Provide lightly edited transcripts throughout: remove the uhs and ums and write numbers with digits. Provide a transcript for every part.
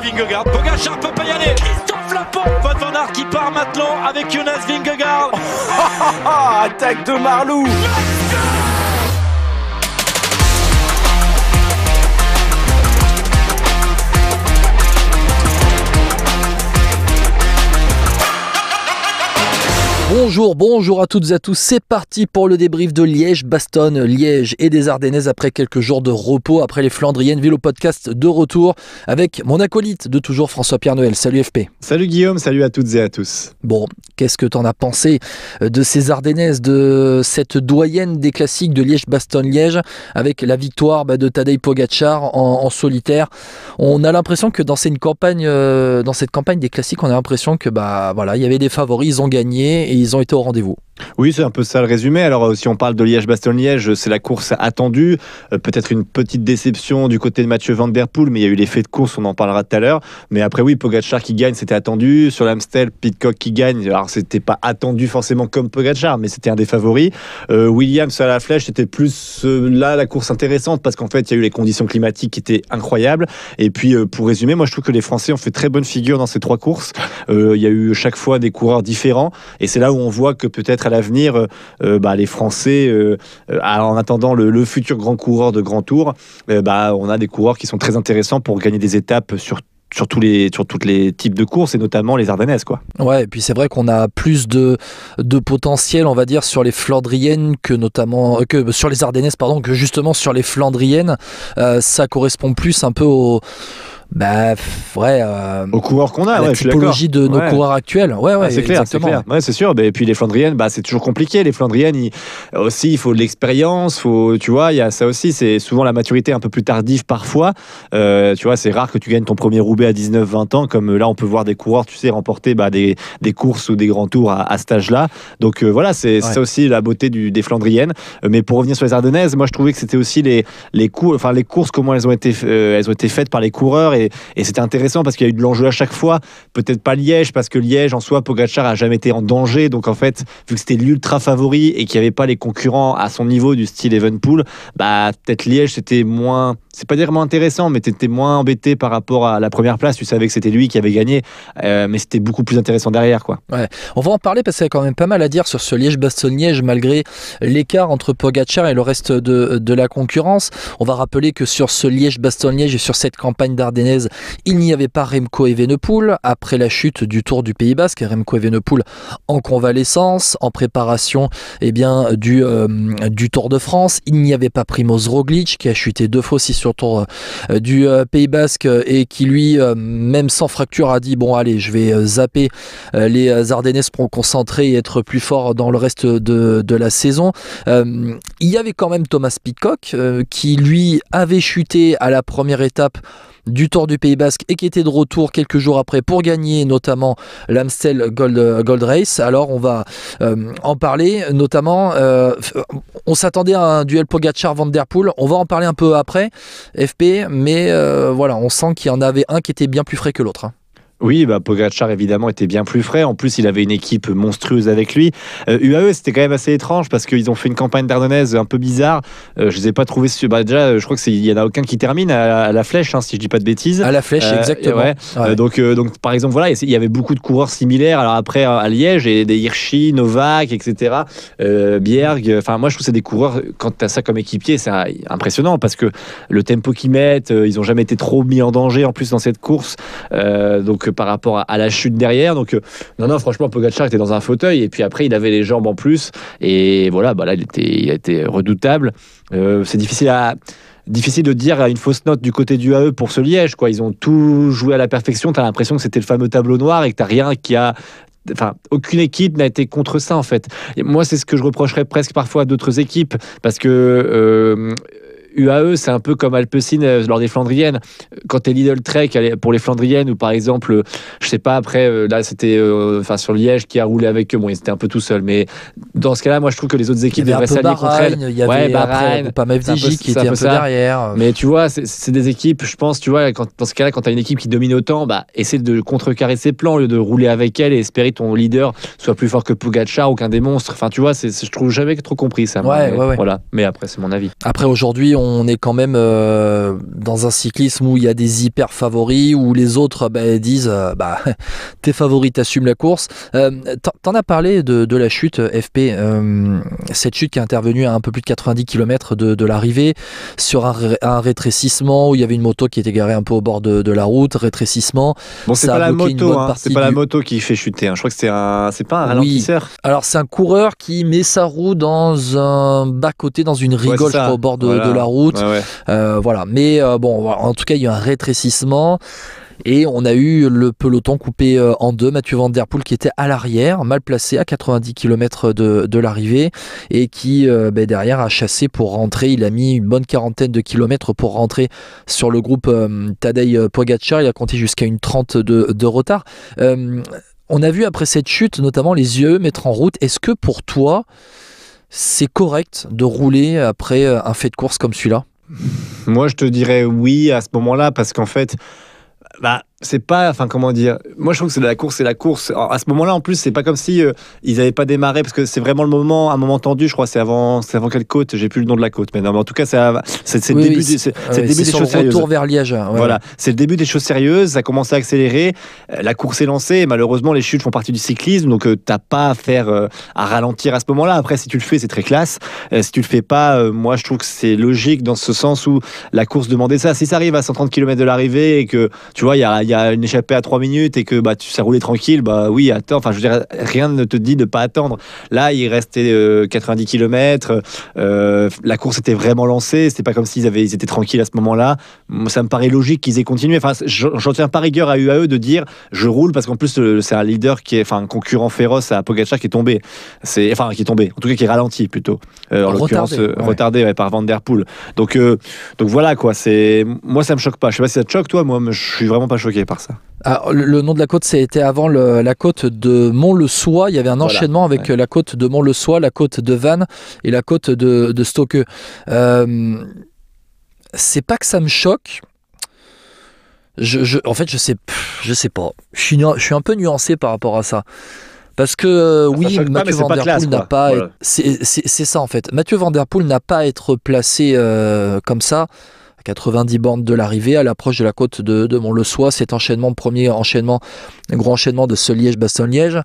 Vingegaard. Pogačar peut pas y aller. Christophe Laporte. Wout van Aert qui part maintenant avec Jonas Vingegaard. Attaque de Marlou. Bonjour à toutes et à tous, c'est parti pour le débrief de Liège-Bastogne-Liège et des Ardennaises après quelques jours de repos, après les Flandriennes. Vélo podcast de retour avec mon acolyte de toujours, François-Pierre Noël. Salut FP. Salut Guillaume, salut à toutes et à tous. Bon, qu'est-ce que t'en as pensé de ces Ardennaises, de cette doyenne des classiques de Liège-Bastogne-Liège avec la victoire de Tadej Pogačar en solitaire? On a l'impression que dans cette campagne des classiques, on a l'impression que il y avait des favoris, ils ont gagné et ils ont été au rendez-vous. Oui, c'est un peu ça le résumé. Alors, si on parle de Liège-Bastogne-Liège, c'est la course attendue. Peut-être une petite déception du côté de Mathieu Van Der Poel, mais il y a eu l'effet de course, on en parlera tout à l'heure. Mais après, oui, Pogačar qui gagne, c'était attendu. Sur l'Amstel, Pidcock qui gagne. Alors, c'était pas attendu forcément comme Pogačar, mais c'était un des favoris. Williams à la flèche, c'était plus là la course intéressante parce qu'en fait, il y a eu les conditions climatiques qui étaient incroyables. Et puis, pour résumer, moi, je trouve que les Français ont fait très bonne figure dans ces trois courses. Il y a eu chaque fois des coureurs différents. Et c'est là où on voit que peut-être à l'avenir, les Français, en attendant le futur grand coureur de Grand Tour, on a des coureurs qui sont très intéressants pour gagner des étapes sur tous les types de courses et notamment les Ardennaises, quoi. Ouais, et puis c'est vrai qu'on a plus de potentiel, on va dire, sur les Flandriennes que sur les Ardennaises, que justement sur les Flandriennes. Ça correspond plus un peu aux coureurs qu'on a, la typologie de nos coureurs actuels. C'est clair, c'est clair. Ouais, c'est sûr. Et puis les Flandriennes, c'est toujours compliqué. Les Flandriennes, il faut de l'expérience, tu vois, il y a ça aussi. C'est souvent la maturité un peu plus tardive parfois. Tu vois, c'est rare que tu gagnes ton premier Roubaix à 19-20 ans, comme là on peut voir des coureurs, tu sais, remporter des courses ou des grands tours à cet âge-là. Donc c'est ça aussi la beauté des Flandriennes. Mais pour revenir sur les Ardennaises, moi je trouvais que c'était aussi les courses, comment elles ont été faites par les coureurs. Et c'était intéressant parce qu'il y a eu de l'enjeu à chaque fois. Peut-être pas Liège, parce que Liège, en soi, Pogačar a jamais été en danger. Donc, en fait, vu que c'était l'ultra favori et qu'il n'y avait pas les concurrents à son niveau du style Evenepoel, peut-être Liège, c'était moins... C'est pas dire moins intéressant, mais t'étais moins embêté par rapport à la première place. Tu savais que c'était lui qui avait gagné, mais c'était beaucoup plus intéressant derrière, quoi. Ouais. On va en parler parce qu'il y a quand même pas mal à dire sur ce Liège-Bastogne-Liège, malgré l'écart entre Pogačar et le reste de la concurrence. On va rappeler que sur ce Liège-Bastogne-Liège et sur cette campagne d'Ardennaise, il n'y avait pas Remco Evenepoel après la chute du Tour du Pays Basque. Remco Evenepoel en convalescence, en préparation du Tour de France. Il n'y avait pas Primož Roglič qui a chuté 2 fois aussi sur le Tour du Pays Basque et qui lui, même sans fracture, a dit bon allez, je vais zapper les Ardennaises pour me concentrer et être plus fort dans le reste de la saison. Il y avait quand même Thomas Pidcock qui lui avait chuté à la première étape du Tour du Pays Basque et qui était de retour quelques jours après pour gagner notamment l'Amstel Gold Race. Alors on va en parler, notamment on s'attendait à un duel Pogačar-Van Der Poel, on va en parler un peu après FP, mais on sent qu'il y en avait un qui était bien plus frais que l'autre. Oui, Pogačar évidemment était bien plus frais. En plus, il avait une équipe monstrueuse avec lui. UAE, c'était quand même assez étrange parce qu'ils ont fait une campagne d'Ardennaises un peu bizarre. Je les ai pas trouvés. Déjà, je crois qu'il y en a aucun qui termine à la flèche, si je dis pas de bêtises. À la flèche, exactement. Ouais. Donc, par exemple, il y avait beaucoup de coureurs similaires. Alors après, à Liège, et des Hirschi, Novak, etc. Bjerg. Enfin, moi, je trouve que c'est des coureurs. Quand tu as ça comme équipier, c'est impressionnant parce que le tempo qu'ils mettent, ils ont jamais été trop mis en danger en plus dans cette course. Donc par rapport à la chute derrière. Donc non, franchement, Pogačar était dans un fauteuil et puis après il avait les jambes en plus et là il a été redoutable. C'est difficile de dire une fausse note du côté du AE pour ce Liège, quoi. Ils ont tout joué à la perfection. T'as l'impression que c'était le fameux tableau noir et que t'as rien qui a... Enfin, aucune équipe n'a été contre ça en fait. Et moi, c'est ce que je reprocherais presque parfois à d'autres équipes parce que UAE, c'est un peu comme Alpecin lors des Flandriennes. Quand t'es Lidl Trek pour les Flandriennes, ou par exemple, je sais pas, après, là, c'était sur Liège qui a roulé avec eux. Bon, ils étaient un peu tout seuls, mais dans ce cas-là, moi, je trouve que les autres équipes devraient s'allier contre elles. Il y avait Bahreïn, pas FDJ qui était un peu derrière. Mais tu vois, c'est des équipes, je pense, tu vois, dans ce cas-là, quand t'as une équipe qui domine autant, essaie de contrecarrer ses plans au lieu de rouler avec elle et espérer que ton leader soit plus fort que Pogačar ou qu'un des monstres. Enfin, tu vois, je trouve jamais trop compris ça. Ouais. Voilà. Mais après, c'est mon avis. Après, aujourd'hui, on est quand même dans un cyclisme où il y a des hyper favoris, où les autres disent t'es favori, t'assumes la course. T'en as parlé de la chute FP, cette chute qui est intervenue à un peu plus de 90 km de l'arrivée, sur un rétrécissement où il y avait une moto qui était garée un peu au bord de la route, rétrécissement. Bon, c'est pas la moto, c'est pas la moto qui fait chuter. Je crois que c'est pas un ralentisseur. Oui. Alors c'est un coureur qui met sa roue dans un bas-côté, dans une rigole, je crois, au bord de la route. Voilà. Mais bon, en tout cas, il y a eu un rétrécissement. Et on a eu le peloton coupé en deux. Mathieu Van Der Poel qui était à l'arrière, mal placé à 90 km de l'arrivée, et qui derrière a chassé pour rentrer. Il a mis une bonne quarantaine de kilomètres pour rentrer sur le groupe Tadej Pogačar. Il a compté jusqu'à une 30 de retard. On a vu après cette chute notamment les UAE mettre en route. Est-ce que pour toi c'est correct de rouler après un fait de course comme celui-là? Moi je te dirais oui à ce moment-là, parce qu'en fait c'est pas, comment dire, moi je trouve que c'est la course. Alors, à ce moment-là en plus c'est pas comme si ils avaient pas démarré, parce que c'est vraiment un moment tendu, je crois. C'est avant quelle côte, j'ai plus le nom de la côte, mais non, mais en tout cas c'est le début des choses sérieuses. Retour vers Liège. Voilà, c'est le début des choses sérieuses, ça commence à accélérer, la course est lancée, et malheureusement les chutes font partie du cyclisme, donc t'as pas à faire à ralentir à ce moment-là. Après si tu le fais c'est très classe, si tu le fais pas, moi je trouve que c'est logique dans ce sens où la course demandait ça. Si ça arrive à 130 km de l'arrivée et que tu vois il y a une échappée à 3 minutes et que tu sais rouler tranquille, oui, attends, je veux dire, rien ne te dit de pas attendre. Là, il restait 90 km, la course était vraiment lancée, c'était pas comme s'ils étaient tranquilles à ce moment-là. Ça me paraît logique qu'ils aient continué. J'en tiens pas rigueur à UAE de dire je roule, parce qu'en plus c'est un leader un concurrent féroce à Pogačar qui est tombé. Qui est tombé, en tout cas qui est ralenti plutôt. En l'occurrence retardé par Van Der Poel. Donc voilà quoi, moi ça me choque pas. Je sais pas si ça te choque toi, moi je suis vraiment pas choqué par ça. Alors, le nom de la côte, c'était avant la côte de Mont-le-Soie. Il y avait un enchaînement avec la côte de Mont-le-Soie, la côte de Vannes et la côte de Stoke. C'est pas que ça me choque. En fait, je sais pas. Je suis un peu nuancé par rapport à ça. Parce que Mathieu Van Der Poel n'a pas... Voilà. C'est ça en fait. Mathieu Van Der Poel n'a pas à être placé comme ça. 90 bornes de l'arrivée, à l'approche de la côte de Mont-le-Soie, cet premier gros enchaînement de ce Liège-Bastogne-Liège.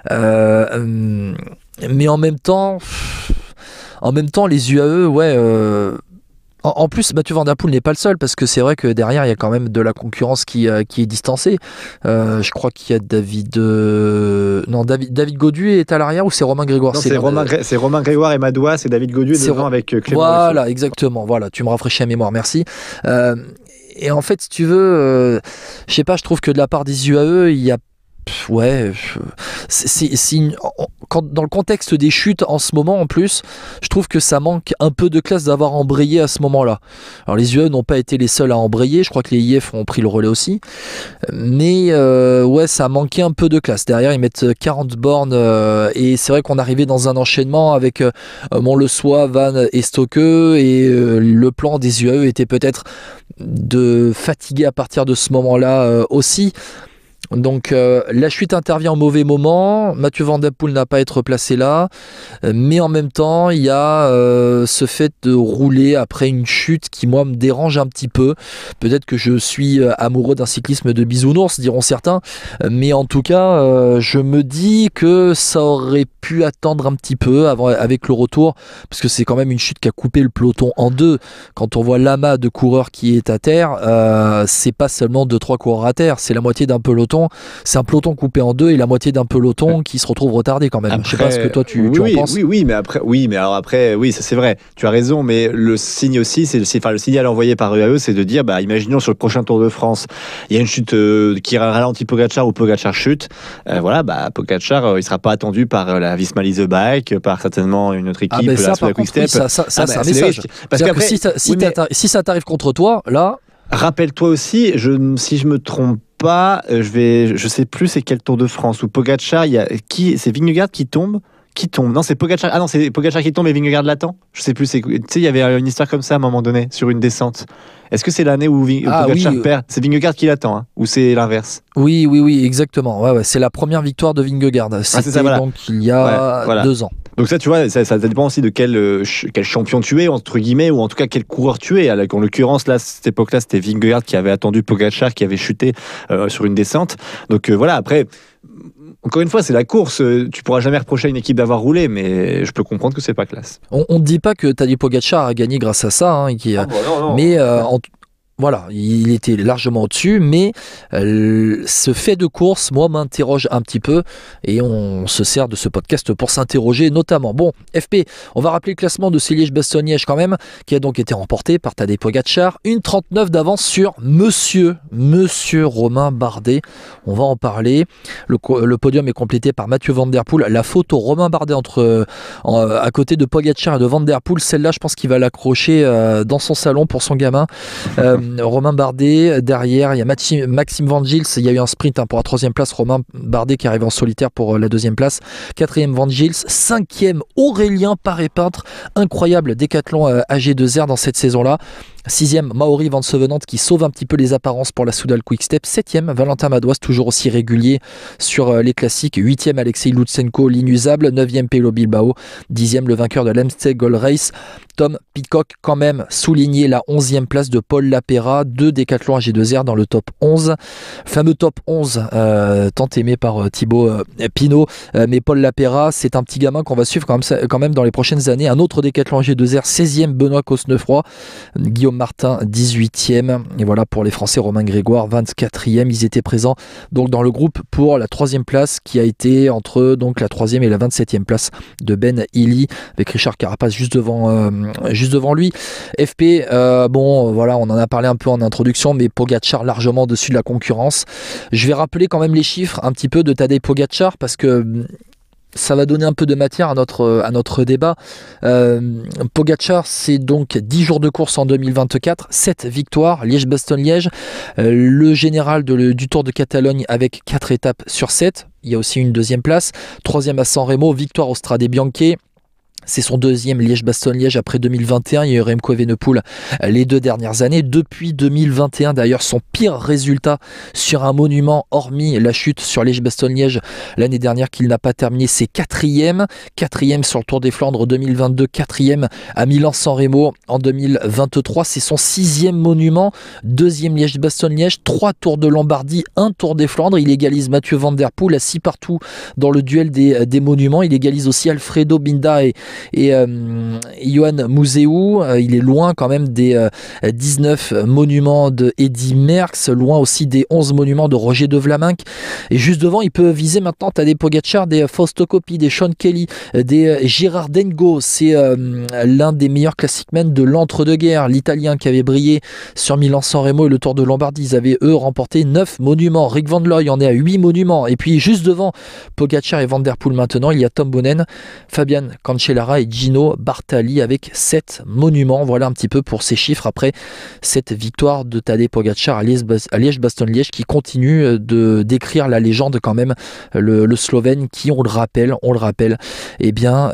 Mais en même temps, les UAE, en plus, Mathieu Van Der Poel n'est pas le seul, parce que c'est vrai que derrière, il y a quand même de la concurrence qui est distancée. Je crois qu'il y a David Gaudu est à l'arrière, ou c'est Romain Grégoire? Non, c'est Romain Grégoire et Madouas, c'est David Gaudu est devant avec Clément. Voilà, exactement. Voilà, tu me rafraîchis la mémoire, merci. Et en fait, si tu veux, je sais pas, je trouve que de la part des UAE, il y a dans le contexte des chutes en ce moment, en plus, je trouve que ça manque un peu de classe d'avoir embrayé à ce moment-là. Alors les UE n'ont pas été les seuls à embrayer, je crois que les IF ont pris le relais aussi, mais ça manquait un peu de classe. Derrière ils mettent 40 bornes et c'est vrai qu'on arrivait dans un enchaînement avec Mont-le-Soie, Vannes et Stoke, et le plan des UAE était peut-être de fatiguer à partir de ce moment-là aussi. Donc la chute intervient au mauvais moment, Mathieu Van Der Poel n'a pas à être placé là, mais en même temps il y a ce fait de rouler après une chute qui moi me dérange un petit peu. Peut-être que je suis amoureux d'un cyclisme de bisounours, diront certains, mais en tout cas je me dis que ça aurait pu attendre un petit peu avec le retour, parce que c'est quand même une chute qui a coupé le peloton en deux. Quand on voit l'amas de coureurs qui est à terre, c'est pas seulement 2-3 coureurs à terre, c'est la moitié d'un peloton. C'est un peloton coupé en deux et la moitié d'un peloton qui se retrouve retardé quand même. Après, je sais pas ce que toi tu en penses. Oui, mais après, ça c'est vrai. Tu as raison, mais le signe aussi, le signal envoyé par UAE, c'est de dire, imaginons sur le prochain Tour de France, il y a une chute qui ralentit Pogačar ou Pogačar chute. Pogačar, il sera pas attendu par la Visma Lease Bike, par certainement une autre équipe, la Quick Step. Ça c'est un message. Parce qu'après, si ça t'arrive contre toi, là. Rappelle-toi aussi, si je me trompe pas, je sais plus c'est quel Tour de France où Pogačar, c'est Vingegaard qui tombe qui tombe. Non, c'est Pogačar. Ah non, c'est Pogačar qui tombe et Vingegaard l'attend. Je sais plus. Tu sais, il y avait une histoire comme ça à un moment donné sur une descente. Est-ce que c'est l'année où Pogačar perd? C'est Vingegaard qui l'attend, hein, ou c'est l'inverse? Oui, exactement. Ouais, c'est la première victoire de Vingegaard. C'était ça, voilà. donc il y a 2 ans. Donc ça, tu vois, ça dépend aussi de quel champion tu es, entre guillemets, ou en tout cas quel coureur tu es. En l'occurrence, là, cette époque-là, c'était Vingegaard qui avait attendu Pogačar, qui avait chuté sur une descente. Donc voilà, après... Encore une fois, c'est la course. Tu pourras jamais reprocher à une équipe d'avoir roulé, mais je peux comprendre que c'est pas classe. On ne dit pas que Tadej Pogačar a gagné grâce à ça, hein, non. Mais voilà, il était largement au-dessus, mais ce fait de course, moi, m'interroge un petit peu, et on se sert de ce podcast pour s'interroger notamment. Bon, FP, on va rappeler le classement de ce Liège-Bastogne-Liège quand même, qui a donc été remporté par Tadej Pogačar, une 39 d'avance sur Monsieur Romain Bardet. On va en parler. Le podium est complété par Mathieu Van Der Poel. La photo Romain Bardet à côté de Pogačar et de Van Der Poel, celle-là, je pense qu'il va l'accrocher dans son salon pour son gamin. Romain Bardet, derrière il y a Maxime Van Gils, il y a eu un sprint pour la 3e place, Romain Bardet qui arrive en solitaire pour la 2e place, 4e Van Gils, 5e Aurélien Paré-Peintre, incroyable décathlon AG2R dans cette saison-là. 6e, Maori Van Sevenant qui sauve un petit peu les apparences pour la Soudal Quick-Step. 7e, Valentin Madouas, toujours aussi régulier sur les classiques. 8e, Alexei Lutsenko, l'inusable. 9e, Pello Bilbao. 10e, le vainqueur de l'Amstel Gold Race. Tom Peacock, quand même, souligné la 11e place de Paul Lapera. 2 décathlons AG2R dans le top 11. Fameux top 11, tant aimé par Thibaut Pinot. Mais Paul Lapera, c'est un petit gamin qu'on va suivre quand même dans les prochaines années. Un autre décathlon AG2R, 16e, Benoît Cosnefroy. Guillaume Martin, 18e. Et voilà pour les Français, Romain Grégoire, 24e. Ils étaient présents donc dans le groupe pour la 3e place qui a été entre donc la 3e et la 27e place de Ben Illy, avec Richard Carapace juste devant lui. FP, bon voilà, on en a parlé un peu en introduction, mais Pogačar largement au-dessus de la concurrence. Je vais rappeler quand même les chiffres un petit peu de Tadej Pogačar parce que ça va donner un peu de matière à notre débat. Pogačar, c'est donc 10 jours de course en 2024, 7 victoires, Liège-Bastogne-Liège, le général du Tour de Catalogne avec 4 étapes sur 7. Il y a aussi une 2e place, 3e à San Remo, victoire au Strade Bianche. C'est son 2e Liège-Bastogne-Liège après 2021. Il y a eu Remco Evenepoel les 2 dernières années. Depuis 2021, d'ailleurs, son pire résultat sur un monument, hormis la chute sur Liège-Bastogne-Liège l'année dernière qu'il n'a pas terminé, c'est 4e. 4e sur le Tour des Flandres 2022, 4e à Milan-San Remo en 2023. C'est son 6e monument, 2e Liège-Bastogne-Liège, 3 Tours de Lombardie, 1 Tour des Flandres. Il égalise Mathieu Van Der Poel à 6 partout dans le duel des monuments. Il égalise aussi Alfredo Binda et Johan Museeuw. Il est loin quand même des 19 monuments de Eddy Merckx, loin aussi des 11 monuments de Roger de Vlaminck, et juste devant il peut viser maintenant. T'as des Pogačar, des Fausto Coppi, des Sean Kelly, des Gérard Dengo. C'est l'un des meilleurs classicmen de l'entre-deux-guerres, l'italien qui avait brillé sur Milan-San Remo et le Tour de Lombardie. Ils avaient eux remporté 9 monuments. Rick Van Looy en est à 8 monuments, et puis juste devant Pogačar et Van Der Poel maintenant, il y a Tom Boonen, Fabian Cancellara et Gino Bartali avec 7 monuments. Voilà un petit peu pour ces chiffres après cette victoire de Tadej Pogačar à Liège-Bastogne-Liège qui continue de décrire la légende quand même, le Slovène qui, on le rappelle, eh bien,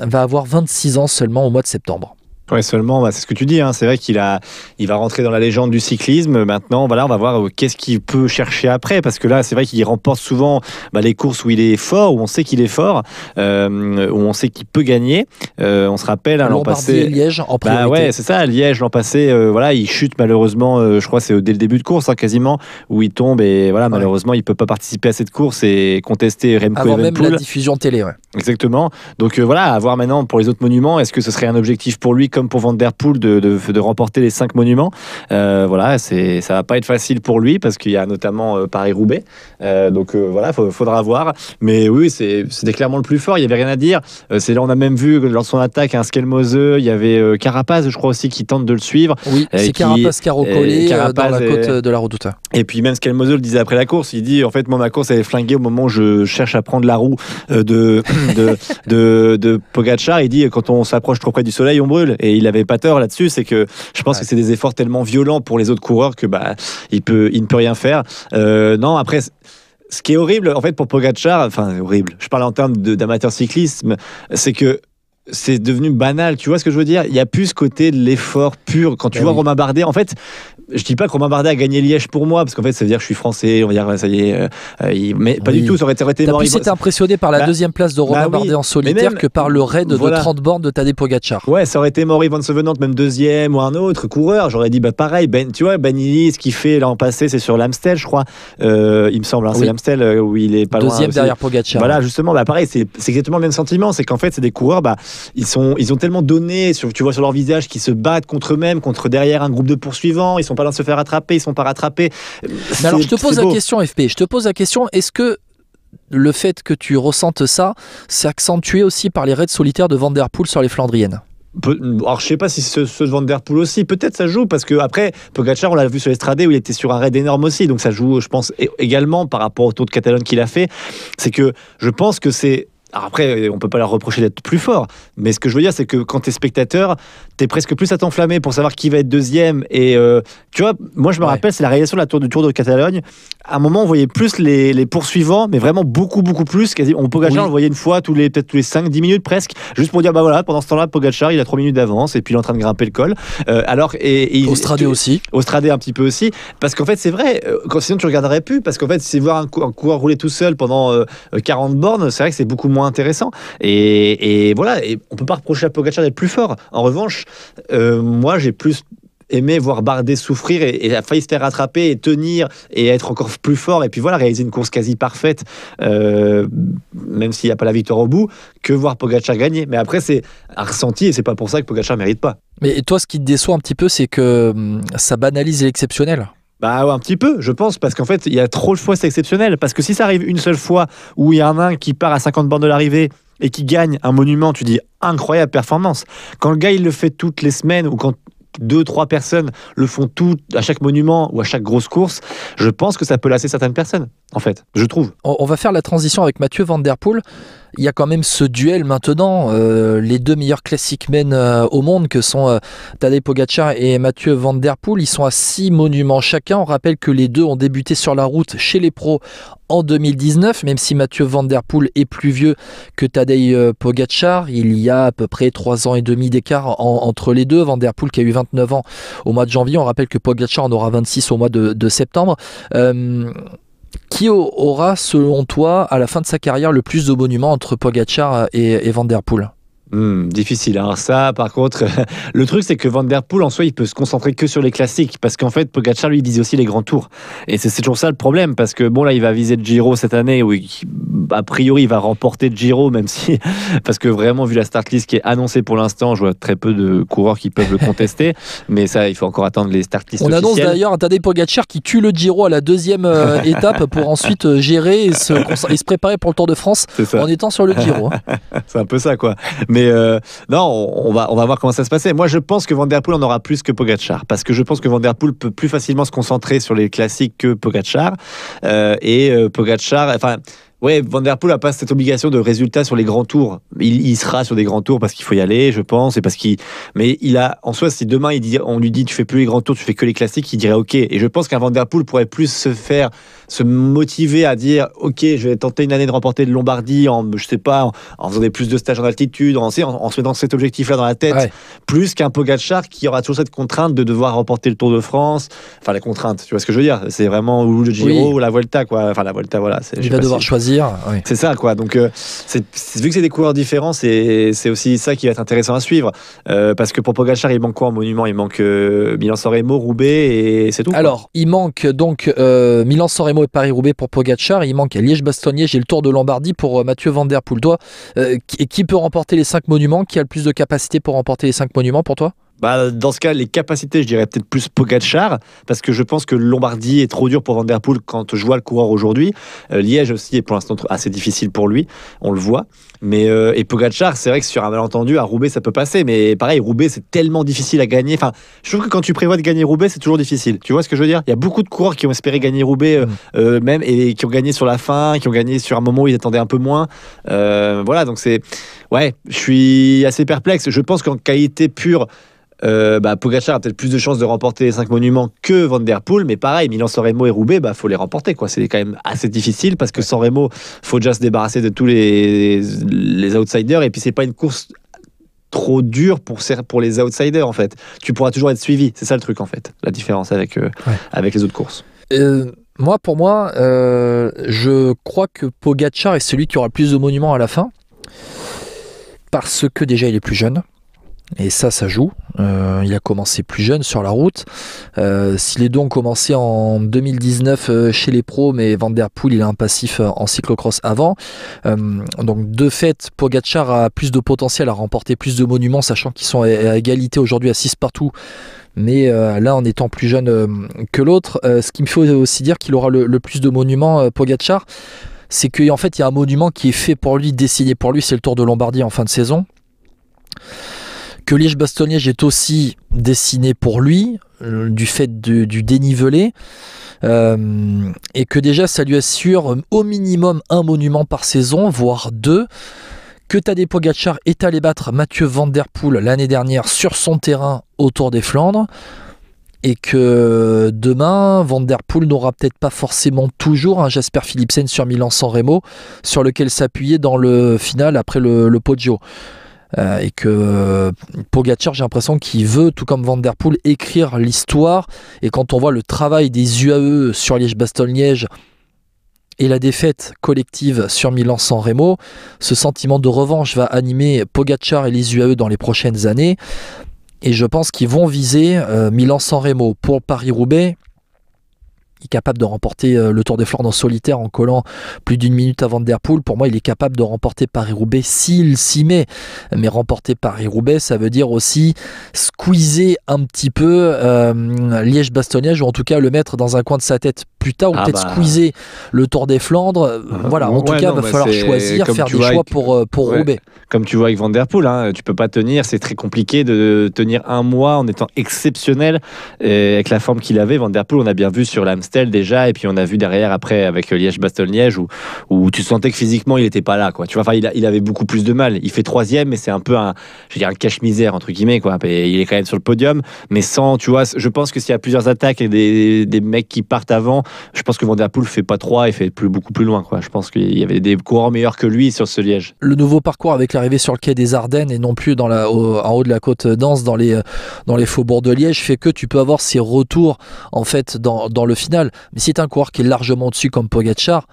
va avoir 26 ans seulement au mois de septembre. Ouais, seulement, c'est ce que tu dis, hein. C'est vrai il va rentrer dans la légende du cyclisme. Maintenant, voilà, on va voir qu'est-ce qu'il peut chercher après, parce que là, c'est vrai qu'il remporte souvent les courses où il est fort, où on sait qu'il est fort, où on sait qu'il peut gagner. On se rappelle, l'an passé, Liège en priorité. Ouais, c'est ça, Liège l'an passé, voilà, il chute malheureusement. Je crois que c'est dès le début de course, quasiment, où il tombe et voilà, malheureusement, il peut pas participer à cette course et contester Remco Evenepoel. Avant même la diffusion télé, ouais. Exactement. Donc voilà, à voir maintenant pour les autres monuments. Est-ce que ce serait un objectif pour lui, comme pour Van Der Poel, de remporter les 5 monuments? Voilà, ça va pas être facile pour lui parce qu'il y a notamment Paris-Roubaix. Donc voilà, faudra voir. Mais oui, c'était clairement le plus fort. Il y avait rien à dire. C'est là, on a même vu lors de son attaque un Skelmose. Il y avait Carapace, je crois aussi, qui tente de le suivre. Oui, c'est Carapace qui a recollé dans la côte de la Redoute. Et puis même Skelmose le disait après la course. Il dit en fait, moi ma course elle est flinguée au moment où je cherche à prendre la roue de Pogačar. Il dit quand on s'approche trop près du soleil, on brûle. Et il avait pas tort là-dessus. C'est que je pense que c'est des efforts tellement violents pour les autres coureurs que il ne peut rien faire. Non, après. ce qui est horrible, en fait, pour Pogačar, enfin, horrible, je parle en termes d'amateur cyclisme, c'est que c'est devenu banal, tu vois ce que je veux dire? Il n'y a plus ce côté de l'effort pur. Quand tu vois Romain Bardet, en fait, je dis pas que Romain Bardet a gagné Liège pour moi, parce qu'en fait, ça veut dire que je suis français, on va dire, ça y est, mais pas du tout, ça aurait été T'as plus été impressionné par la deuxième place de Romain Bardet en solitaire que par le raid de 30 bornes de Tadej Pogačar. Ouais, ça aurait été Maury Van Sevenant, même deuxième, ou un autre coureur, j'aurais dit, pareil, tu vois, Ben Illy, ce qu'il fait l'an passé, c'est sur l'Amstel, je crois, il me semble, c'est l'Amstel où il est pas loin. Deuxième derrière Pogačar. Voilà, justement, pareil, c'est exactement le même sentiment, c'est qu'en fait, c'est des coureurs, ils ont tellement donné, tu vois sur leur visage, qu'ils se battent contre eux-mêmes, contre derrière un groupe de poursuivants, ils sont pas là de se faire attraper, ils sont pas rattrapés. Mais alors je te pose la question, FP, est-ce que le fait que tu ressentes ça, c'est accentué aussi par les raids solitaires de Van Der Poel sur les Flandriennes? Alors je sais pas si ceux de Van Der Poel aussi, peut-être ça joue, parce que après Pogačar on l'a vu sur l'Estrade où il était sur un raid énorme aussi, donc ça joue je pense également par rapport au Tour de Catalogne qu'il a fait. C'est que je pense que c'est... Alors après, on peut pas leur reprocher d'être plus fort, mais ce que je veux dire, c'est que quand t'es spectateur, t'es presque plus à t'enflammer pour savoir qui va être deuxième. Et tu vois, moi je me rappelle, c'est la réalisation de du Tour de Catalogne. À un moment, on voyait plus les poursuivants, mais vraiment beaucoup plus. Pogačar, on le voyait une fois peut-être tous les 5-10 minutes presque, juste pour dire, voilà, pendant ce temps-là, Pogačar, il a 3 minutes d'avance, et puis il est en train de grimper le col. Ostrade aussi. Ostrade un petit peu aussi. Parce qu'en fait, c'est vrai, sinon tu regarderais plus, parce qu'en fait, c'est voir un coureur rouler tout seul pendant 40 bornes, c'est vrai que c'est beaucoup moins intéressant et voilà, et on peut pas reprocher à Pogačar d'être plus fort. En revanche, moi j'ai plus aimé voir Bardet souffrir et a failli se faire rattraper et tenir et être encore plus fort et puis voilà, réaliser une course quasi parfaite, même s'il n'y a pas la victoire au bout, que voir Pogačar gagner. Mais après c'est un ressenti et c'est pas pour ça que Pogačar mérite pas. Mais toi, ce qui te déçoit un petit peu, c'est que ça banalise l'exceptionnel. Bah ouais, un petit peu, je pense, parce qu'en fait, il y a trop de fois, c'est exceptionnel. Parce que si ça arrive une seule fois où il y en a un qui part à 50 bornes de l'arrivée et qui gagne un monument, tu dis incroyable performance. Quand le gars il le fait toutes les semaines ou quand 2-3 personnes le font tout à chaque monument ou à chaque grosse course, je pense que ça peut lasser certaines personnes, en fait, je trouve. On va faire la transition avec Mathieu Van Der Poel. Il y a quand même ce duel maintenant, les deux meilleurs classic men au monde que sont Tadej Pogačar et Mathieu Van Der Poel. Ils sont à 6 monuments chacun. On rappelle que les deux ont débuté sur la route chez les pros en 2019, même si Mathieu Van Der Poel est plus vieux que Tadej Pogačar. Il y a à peu près 3 ans et demi d'écart entre les deux. Van Der Poel qui a eu 29 ans au mois de janvier. On rappelle que Pogačar en aura 26 au mois de septembre. Qui aura, selon toi, à la fin de sa carrière, le plus de monuments entre Pogačar et Van Der Poel? Difficile. Alors ça, par contre, le truc, c'est que Van Der Poel, en soi, il peut se concentrer que sur les classiques, parce qu'en fait, Pogačar, lui, il disait aussi les grands tours. Et c'est toujours ça le problème, parce que bon, là, il va viser le Giro cette année, où a priori, il va remporter le Giro, même si, parce que vraiment, vu la start list qui est annoncée pour l'instant, je vois très peu de coureurs qui peuvent le contester, mais ça, il faut encore attendre les start lists officielles. On annonce d'ailleurs un Tadej Pogačar qui tue le Giro à la deuxième étape pour ensuite gérer et se préparer pour le Tour de France en étant sur le Giro. C'est un peu ça, quoi. Mais non, on va voir comment ça se passait. Moi, je pense que Van Der Poel en aura plus que Pogačar, parce que je pense que Van Der Poel peut plus facilement se concentrer sur les classiques que Pogačar. Pogačar, enfin... Ouais, Van Der Poel n'a pas cette obligation de résultat sur les grands tours. Il sera sur des grands tours parce qu'il faut y aller, je pense, et mais il a, en soi, si demain on lui dit tu fais plus les grands tours, tu fais que les classiques, il dirait ok. Et je pense qu'un Van Der Poel pourrait plus se motiver à dire ok, je vais tenter une année de remporter le Lombardie en faisant plus de stages en altitude, en se mettant cet objectif-là dans la tête, plus qu'un Pogačar qui aura toujours cette contrainte de devoir remporter le Tour de France. Enfin, la contrainte, tu vois ce que je veux dire? C'est vraiment ou le Giro ou la Vuelta, quoi. Enfin, la Vuelta, voilà. Il va devoir choisir. Oui. C'est ça, quoi. Donc, vu que c'est des coureurs différents, c'est aussi ça qui va être intéressant à suivre. Parce que pour Pogačar, il manque quoi en monument? Il manque Milan-San Remo, Roubaix et c'est tout. Alors, il manque donc Milan-San Remo et Paris-Roubaix pour Pogačar. Il manque Liège-Bastogne-Liège et le Tour de Lombardie pour Mathieu Van Der Poel. Toi, qui peut remporter les 5 monuments? Qui a le plus de capacité pour remporter les 5 monuments pour toi? Dans ce cas, les capacités, je dirais peut-être plus Pogačar, parce que je pense que Lombardie est trop dur pour Van Der Poel quand je vois le coureur aujourd'hui. Liège aussi est pour l'instant assez difficile pour lui, on le voit. Mais et Pogačar, c'est vrai que sur un malentendu, à Roubaix, ça peut passer. Mais pareil, Roubaix, c'est tellement difficile à gagner. Enfin, je trouve que quand tu prévois de gagner Roubaix, c'est toujours difficile. Tu vois ce que je veux dire? Il y a beaucoup de coureurs qui ont espéré gagner Roubaix, même, et qui ont gagné sur la fin, qui ont gagné sur un moment où ils attendaient un peu moins. Voilà, donc c'est... Ouais, je suis assez perplexe. Je pense qu'en qualité pure... Pogačar a peut-être plus de chances de remporter les 5 monuments que Van Der Poel, mais pareil, Milan-San Remo et Roubaix, faut les remporter, quoi. C'est quand même assez difficile parce que San Remo, faut déjà se débarrasser de tous les outsiders, et puis c'est pas une course trop dur pour les outsiders, en fait. Tu pourras toujours être suivi, c'est ça le truc, en fait, la différence avec les autres courses. Pour moi, je crois que Pogačar est celui qui aura le plus de monuments à la fin, parce que déjà il est plus jeune, et ça joue. Il a commencé plus jeune sur la route. Si les deux ont commencé en 2019 chez les pros, mais Van Der Poel il a un passif en cyclocross avant. Donc de fait, Pogačar a plus de potentiel à remporter plus de monuments, sachant qu'ils sont à égalité aujourd'hui à 6 partout. Mais là, en étant plus jeune que l'autre, ce qu'il me faut aussi dire qu'il aura le plus de monuments, Pogačar, c'est qu'en fait, il y a un monument qui est fait pour lui, dessiné pour lui, c'est le Tour de Lombardie en fin de saison. Que Liège-Bastogne-Liège est aussi dessiné pour lui, du fait du dénivelé, et que déjà, ça lui assure au minimum un monument par saison, voire 2. Que Tadej Pogačar est allé battre Mathieu Van Der Poel l'année dernière sur son terrain au Tour des Flandres, et que demain Van Der Poel n'aura peut-être pas forcément toujours un Jasper Philipsen sur Milan-San Remo sur lequel s'appuyer dans le final après le Poggio. Et que Pogačar, j'ai l'impression qu'il veut, tout comme Van Der Poel, écrire l'histoire, et quand on voit le travail des UAE sur Liège-Bastogne-Liège et la défaite collective sur Milan-San Remo, ce sentiment de revanche va animer Pogačar et les UAE dans les prochaines années. Et je pense qu'ils vont viser Milan-San Remo pour Paris-Roubaix. Il est capable de remporter le Tour des Flandres en solitaire en collant plus d'une minute à Van Der Poel. Pour moi, il est capable de remporter Paris-Roubaix s'il s'y met. Mais remporter Paris-Roubaix, ça veut dire aussi squeezer un petit peu Liège-Bastogne-Liège, ou en tout cas le mettre dans un coin de sa tête plus tard, ou peut-être squeezer le Tour des Flandres. Voilà, en tout cas, il va falloir choisir, faire des choix pour Roubaix. Comme tu vois avec Van Der Poel, tu peux pas tenir, c'est très compliqué de tenir un mois en étant exceptionnel avec la forme qu'il avait. Van Der Poel, on a bien vu sur l'Amstel déjà, et puis on a vu derrière après avec Liège-Bastogne-Liège où tu sentais que physiquement il était pas là, quoi. Tu vois, il avait beaucoup plus de mal. Il fait 3e, mais c'est un peu un cache-misère entre guillemets, quoi. Et il est quand même sur le podium, mais sans, tu vois, je pense que s'il y a plusieurs attaques et des mecs qui partent avant, je pense que Van Der Poel fait pas 3 et fait beaucoup plus loin, quoi. Je pense qu'il y avait des coureurs meilleurs que lui sur ce Liège. Le nouveau parcours avec l'arrivée sur le quai des Ardennes et non plus en haut de la côte d'Anse, dans les faubourgs de Liège, fait que tu peux avoir ces retours en fait dans le final. Mais si tu es un coureur qui est largement au-dessus comme Pogačar,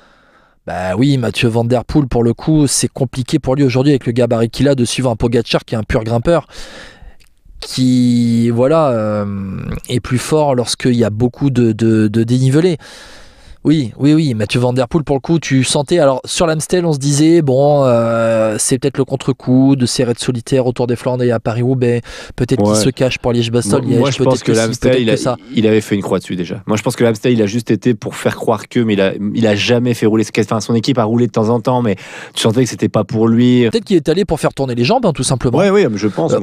bah oui, Mathieu Van Der Poel, pour le coup, c'est compliqué pour lui aujourd'hui avec le gabarit qu'il a de suivre un Pogačar qui est un pur grimpeur, qui est plus fort lorsqu'il y a beaucoup de dénivelé. Oui, Mathieu Van Der Poel, pour le coup, tu sentais, alors sur l'Amstel, on se disait, c'est peut-être le contre-coup de ces raids solitaires au Tour des Flandres et à Paris-Roubaix, peut-être qu'il se cache pour Liège-Bastogne-Liège. Moi, je pense que l'Amstel, il avait fait une croix dessus déjà. Moi, je pense que l'Amstel, il a juste été pour faire croire que, mais il a jamais fait rouler. Enfin, son équipe a roulé de temps en temps, mais tu sentais que c'était pas pour lui. Peut-être qu'il est allé pour faire tourner les jambes, tout simplement. Oui, je pense.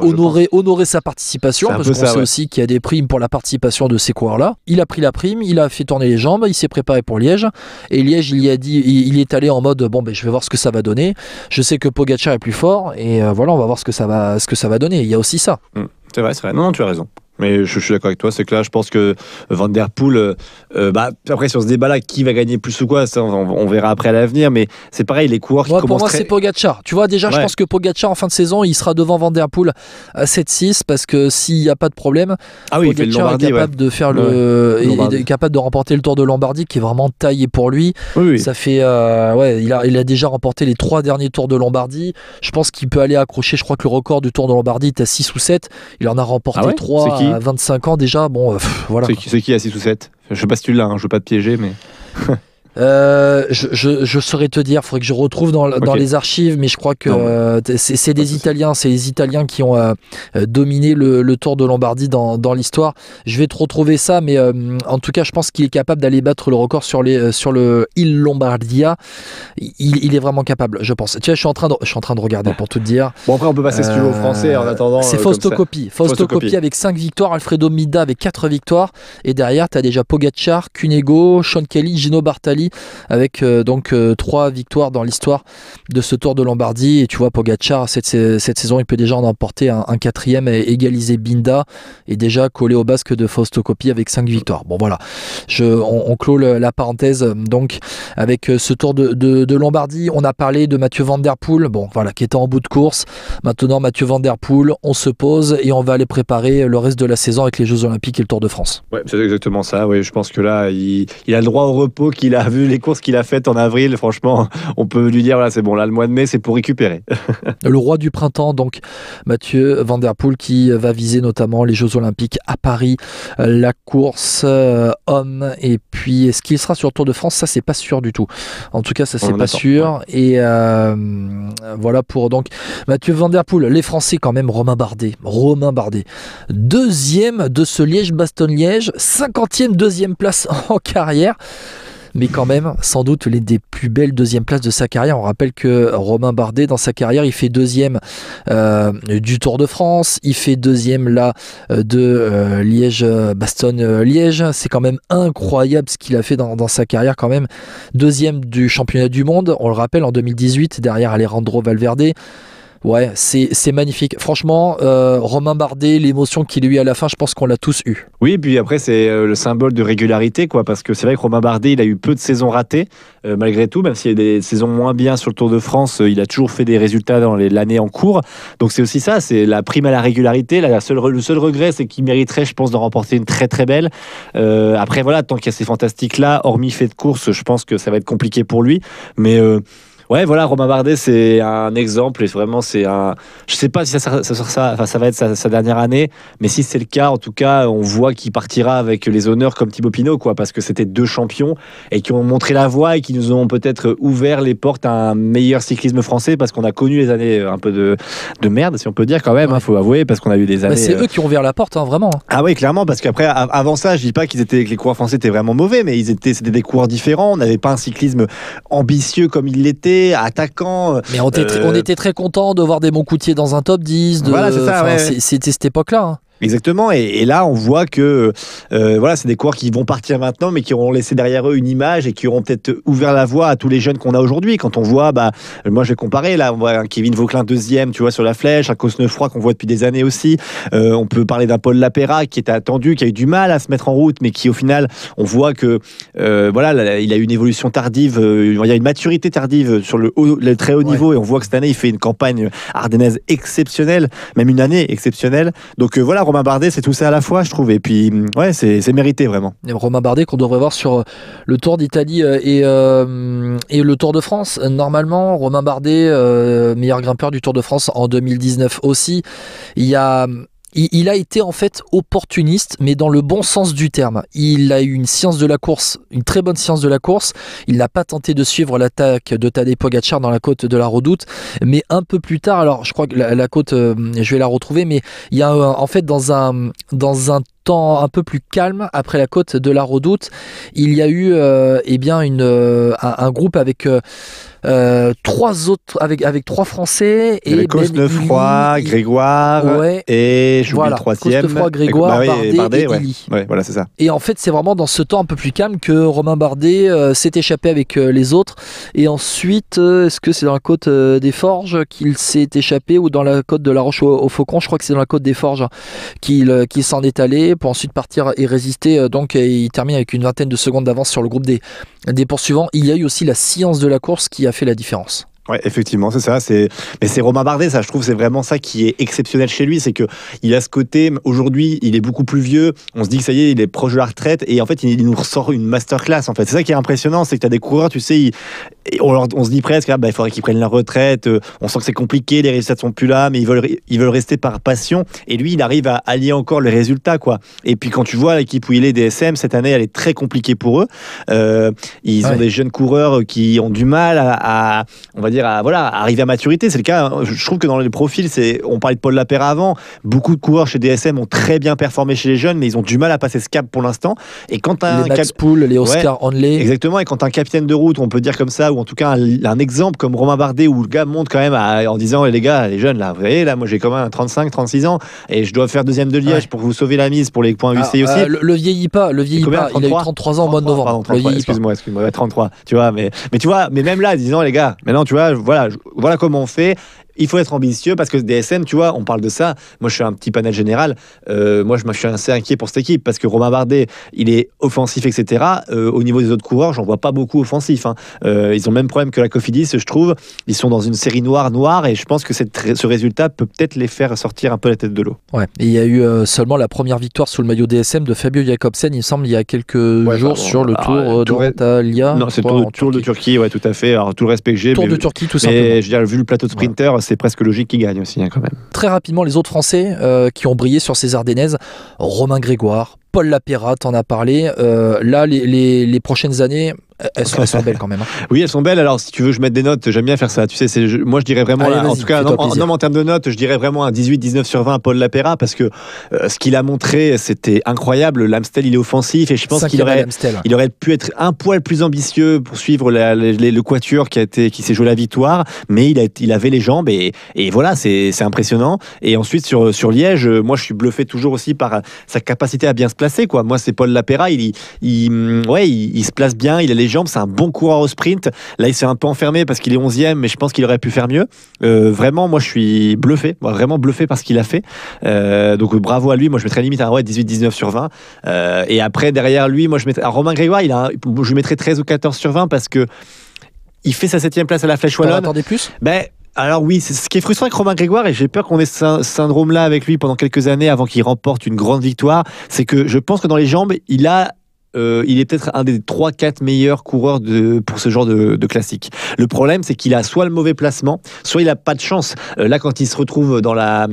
Honorer sa participation, parce qu'on sait aussi qu'il y a des primes pour la participation de ces coureurs-là. Il a pris la prime, il a fait tourner les jambes, il s'est préparé pour Liège, et Liège il est allé en mode je vais voir ce que ça va donner, je sais que Pogačar est plus fort, et on va voir ce que ça va donner. Il y a aussi ça. C'est vrai, non, tu as raison. Mais je suis d'accord avec toi, c'est que là, je pense que Van Der Poel, après sur ce débat-là, qui va gagner plus ou quoi, ça on verra après à l'avenir, mais c'est pareil, les coureurs qui commencent. Pour moi, c'est Pogačar. Tu vois, déjà, je pense que Pogačar en fin de saison, il sera devant Van Der Poel à 7-6, parce que s'il n'y a pas de problème, Pogačar est capable de faire est capable de remporter le Tour de Lombardie, qui est vraiment taillé pour lui. Oui. Ça fait, il a déjà remporté les 3 derniers Tours de Lombardie. Je pense qu'il peut aller accrocher, je crois que le record du Tour de Lombardie est à 6 ou 7. Il en a remporté 3 à 25 ans déjà. Voilà. C'est qui à 6 ou 7 ? Je sais pas si tu l'as, je veux pas te piéger, mais. Je saurais te dire, il faudrait que je retrouve dans les archives, mais je crois que c'est des Italiens, c'est les Italiens qui ont dominé le Tour de Lombardie dans l'histoire. Je vais te retrouver ça, mais en tout cas, je pense qu'il est capable d'aller battre le record sur le Il Lombardia. Il est vraiment capable, je pense. Tu vois, je suis en train de regarder pour tout te dire. Bon, après, on peut passer si tu veux au français en attendant. C'est Fausto Coppi avec 5 victoires, Alfredo Mida avec 4 victoires, et derrière, tu as déjà Pogačar, Cunego, Sean Kelly, Gino Bartali, Lombardie avec donc 3 victoires dans l'histoire de ce Tour de Lombardie. Et tu vois, Pogacar, cette saison, il peut déjà en emporter un 4e et égaliser Binda et déjà coller au basque de Fausto Coppi avec 5 victoires. Bon voilà, on clôt la parenthèse donc avec ce Tour de Lombardie. On a parlé de Mathieu Van Der Poel, bon voilà, qui était en bout de course. Maintenant, Mathieu Van Der Poel, on se pose et on va aller préparer le reste de la saison avec les Jeux Olympiques et le Tour de France. Ouais, c'est exactement ça. Ouais, je pense que là, il a le droit au repos, qu'il a vu les courses qu'il a faites en avril. Franchement, on peut lui dire, voilà, c'est bon, là, le mois de mai, c'est pour récupérer. Le roi du printemps, donc Mathieu Van Der Poel, qui va viser notamment les Jeux Olympiques à Paris, la course homme, et puis est-ce qu'il sera sur le Tour de France? Ça, c'est pas sûr du tout. En tout cas, ça, c'est pas sûr. Ouais. Et voilà pour donc Mathieu Van Der Poel. Les Français, quand même, Romain Bardet. 2e de ce Liège-Bastogne-Liège, 50e deuxième place en carrière. Mais quand même, sans doute l'une des plus belles 2e places de sa carrière. On rappelle que Romain Bardet, dans sa carrière, il fait 2e du Tour de France, il fait 2e là de Liège-Bastogne-Liège. C'est quand même incroyable ce qu'il a fait dans sa carrière quand même. 2e du championnat du monde, on le rappelle, en 2018, derrière Alejandro Valverde. Ouais, c'est magnifique. Franchement, Romain Bardet, l'émotion qu'il a eue à la fin, je pense qu'on l'a tous eu. Oui, puis après, c'est le symbole de régularité, quoi, parce que c'est vrai que Romain Bardet, il a eu peu de saisons ratées, malgré tout, même s'il y a des saisons moins bien sur le Tour de France, il a toujours fait des résultats dans l'année en cours. Donc c'est aussi ça, c'est la prime à la régularité. Le seul regret, c'est qu'il mériterait, je pense, d'en remporter une très très belle. Après, voilà, tant qu'il y a ces fantastiques-là, hormis fait de course, je pense que ça va être compliqué pour lui. Mais ouais, voilà, Romain Bardet, c'est un exemple et vraiment, c'est un. Je sais pas si ça va être sa dernière année, mais si c'est le cas, en tout cas, on voit qu'il partira avec les honneurs comme Thibaut Pinot, quoi, parce que c'était 2 champions et qui ont montré la voie et qui nous ont peut-être ouvert les portes à un meilleur cyclisme français, parce qu'on a connu les années un peu de merde, si on peut dire quand même, ouais. Faut avouer, parce qu'on a eu des années. C'est eux qui ont ouvert la porte, hein, vraiment. Ah oui, clairement, parce qu'après, avant ça, je dis pas que les coureurs français étaient vraiment mauvais, mais c'était des coureurs différents. On n'avait pas un cyclisme ambitieux comme il l'était. Attaquant. Mais on était très contents de voir des Moncoutier dans un top 10. Voilà, c'est ça. Ouais. C'était cette époque-là. Hein. Exactement, et là on voit que voilà, c'est des coureurs qui vont partir maintenant, mais qui auront laissé derrière eux une image et qui auront peut-être ouvert la voie à tous les jeunes qu'on a aujourd'hui. Quand on voit, moi je vais comparer, là on voit un Kevin Vauquelin 2e, tu vois, sur la flèche, un Cosnefroy qu'on voit depuis des années aussi. On peut parler d'un Paul Lapéra qui était attendu, qui a eu du mal à se mettre en route, mais qui au final, on voit que voilà, il a eu une évolution tardive, il y a une maturité tardive sur le très haut niveau, et on voit que cette année il fait une campagne ardennaise exceptionnelle, même une année exceptionnelle. Donc voilà, Romain Bardet, c'est tout ça à la fois, je trouve. Et puis, ouais, c'est mérité, vraiment. Et Romain Bardet, qu'on devrait voir sur le Tour d'Italie et le Tour de France. Normalement, Romain Bardet, meilleur grimpeur du Tour de France en 2019 aussi. Il a été en fait opportuniste, mais dans le bon sens du terme. Il a eu une science de la course, une très bonne science de la course. Il n'a pas tenté de suivre l'attaque de Tadej Pogacar dans la côte de la Redoute, mais un peu plus tard, alors je crois que la côte, je vais la retrouver, mais il y a en fait dans un temps un peu plus calme, après la côte de la Redoute, il y a eu un groupe avec 3 autres, avec 3 Français, et Cosnefroy, Grégoire, ouais, et j'oublie le 3e. Cosnefroy, Grégoire, Bardet et ouais. Illy. Ouais, voilà, c'est ça. Et en fait, c'est vraiment dans ce temps un peu plus calme que Romain Bardet s'est échappé avec les autres. Et ensuite, est-ce que c'est dans la côte des Forges qu'il s'est échappé, ou dans la côte de la Roche au Faucon? Je crois que c'est dans la côte des Forges qu'il s'en est allé pour ensuite partir et résister. Donc, il termine avec une 20aine de secondes d'avance sur le groupe des poursuivants. Il y a eu aussi la science de la course qui a fait la différence. Ouais, effectivement, c'est ça. Mais c'est Romain Bardet, ça, je trouve, c'est vraiment ça qui est exceptionnel chez lui, c'est que il a ce côté. Aujourd'hui, il est beaucoup plus vieux. On se dit que ça y est, il est proche de la retraite, et en fait, il nous ressort une masterclass. En fait, c'est ça qui est impressionnant, c'est que tu as des coureurs, tu sais, on se dit presque, il faudrait qu'ils prennent la retraite. On sent que c'est compliqué, les résultats ne sont plus là, mais ils veulent rester par passion. Et lui, il arrive à allier encore les résultats, quoi. Et puis quand tu vois l'équipe où il est, DSM, cette année, elle est très compliquée pour eux. Ils ont des jeunes coureurs qui ont du mal à on va dire, dire, arriver à maturité. C'est le cas. Je trouve que dans les profils, on parlait de Paul Lapeyra avant. Beaucoup de coureurs chez DSM ont très bien performé chez les jeunes, mais ils ont du mal à passer ce cap pour l'instant. Et quand les Max Poul, les Oscar Onley. Exactement. Et quand un capitaine de route, on peut dire comme ça, ou en tout cas un exemple comme Romain Bardet, où le gars monte quand même en disant, les gars, les jeunes, là, vous voyez, là, moi j'ai quand même 35, 36 ans, et je dois faire deuxième de Liège pour vous sauver la mise pour les points UCI aussi. Le vieillit pas. Il a eu 33 ans au mois de novembre. Pardon, 33, excuse-moi, 33. Tu vois, mais tu vois, mais même là, disant, les gars, maintenant, tu vois, voilà comment on fait. Il faut être ambitieux parce que DSM, tu vois, on parle de ça. Moi, je suis un petit panel général. Moi, je suis assez inquiet pour cette équipe parce que Romain Bardet, il est offensif, etc. Au niveau des autres coureurs, j'en vois pas beaucoup offensifs. Ils ont le même problème que la Cofidis, je trouve. Ils sont dans une série noire et je pense que ce résultat peut peut-être les faire sortir un peu la tête de l'eau. Ouais. Et il y a eu seulement la première victoire sous le maillot DSM de Fabio Jakobsen, il me semble, il y a quelques jours sur le Tour d'Antalya. Non, c'est le Tour de Turquie, ouais, tout à fait. Alors, tout le respect que j'ai. Tour de Turquie, tout simplement. Mais je veux dire, vu le plateau de sprinter, c'est presque logique qu'il gagne aussi, quand même. Très rapidement, les autres Français qui ont brillé sur ces Ardennaises, Romain Grégoire, Paul Lapeyra, t'en as parlé. Là, les prochaines années, elles sont belles quand même. Oui, elles sont belles. Alors, si tu veux, je mette des notes. J'aime bien faire ça. Tu sais, moi, je dirais vraiment, en tout cas, en termes de notes, je dirais vraiment un 18-19 sur 20 à Paul Lapeyra parce que ce qu'il a montré, c'était incroyable. L'Amstel, il est offensif et je pense qu'il aurait pu être un poil plus ambitieux pour suivre le quatuor qui s'est joué la victoire, mais il avait les jambes et voilà, c'est impressionnant. Et ensuite, sur Liège, moi, je suis bluffé toujours aussi par sa capacité à bien se placer, quoi. Moi, c'est Paul Lapeyra. Il se place bien. Il a les jambes, c'est un bon coureur au sprint. Là, il s'est un peu enfermé parce qu'il est 11e, mais je pense qu'il aurait pu faire mieux. Vraiment, moi, je suis bluffé, vraiment bluffé par ce qu'il a fait. Donc, bravo à lui. Moi, je mettrais limite un 18-19 sur 20. Et après, derrière lui, moi, je mettrais Romain Grégoire, je lui mettrais 13 ou 14 sur 20 parce que il fait sa 7e place à la Flèche Wallonne. Attendez plus alors oui, c'est ce qui est frustrant avec Romain Grégoire, et j'ai peur qu'on ait ce syndrome-là avec lui pendant quelques années avant qu'il remporte une grande victoire, c'est que je pense que dans les jambes, il est peut-être un des 3-4 meilleurs coureurs pour ce genre de classique. Le problème, c'est qu'il a soit le mauvais placement, soit il n'a pas de chance. Là, quand il se retrouve à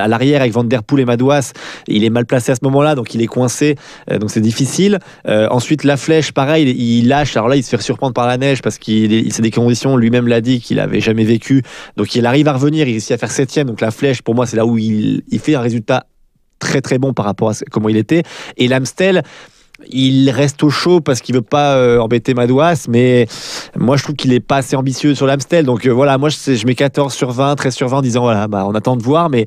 l'arrière avec Van Der Poel et Madouas, il est mal placé à ce moment-là, donc il est coincé, donc c'est difficile. Ensuite, la Flèche, pareil, il lâche. Alors là, il se fait surprendre par la neige parce qu'il c'est des conditions, lui-même l'a dit, qu'il n'avait jamais vécu. Donc il arrive à revenir, il réussit à faire 7e. Donc la Flèche, pour moi, c'est là où il fait un résultat très très bon par rapport à comment il était. Et l'Amstel, il reste au chaud parce qu'il veut pas embêter Madouas, mais moi je trouve qu'il est pas assez ambitieux sur l'Amstel. Donc voilà, moi je mets 14 sur 20, 13 sur 20 en disant voilà, on attend de voir, mais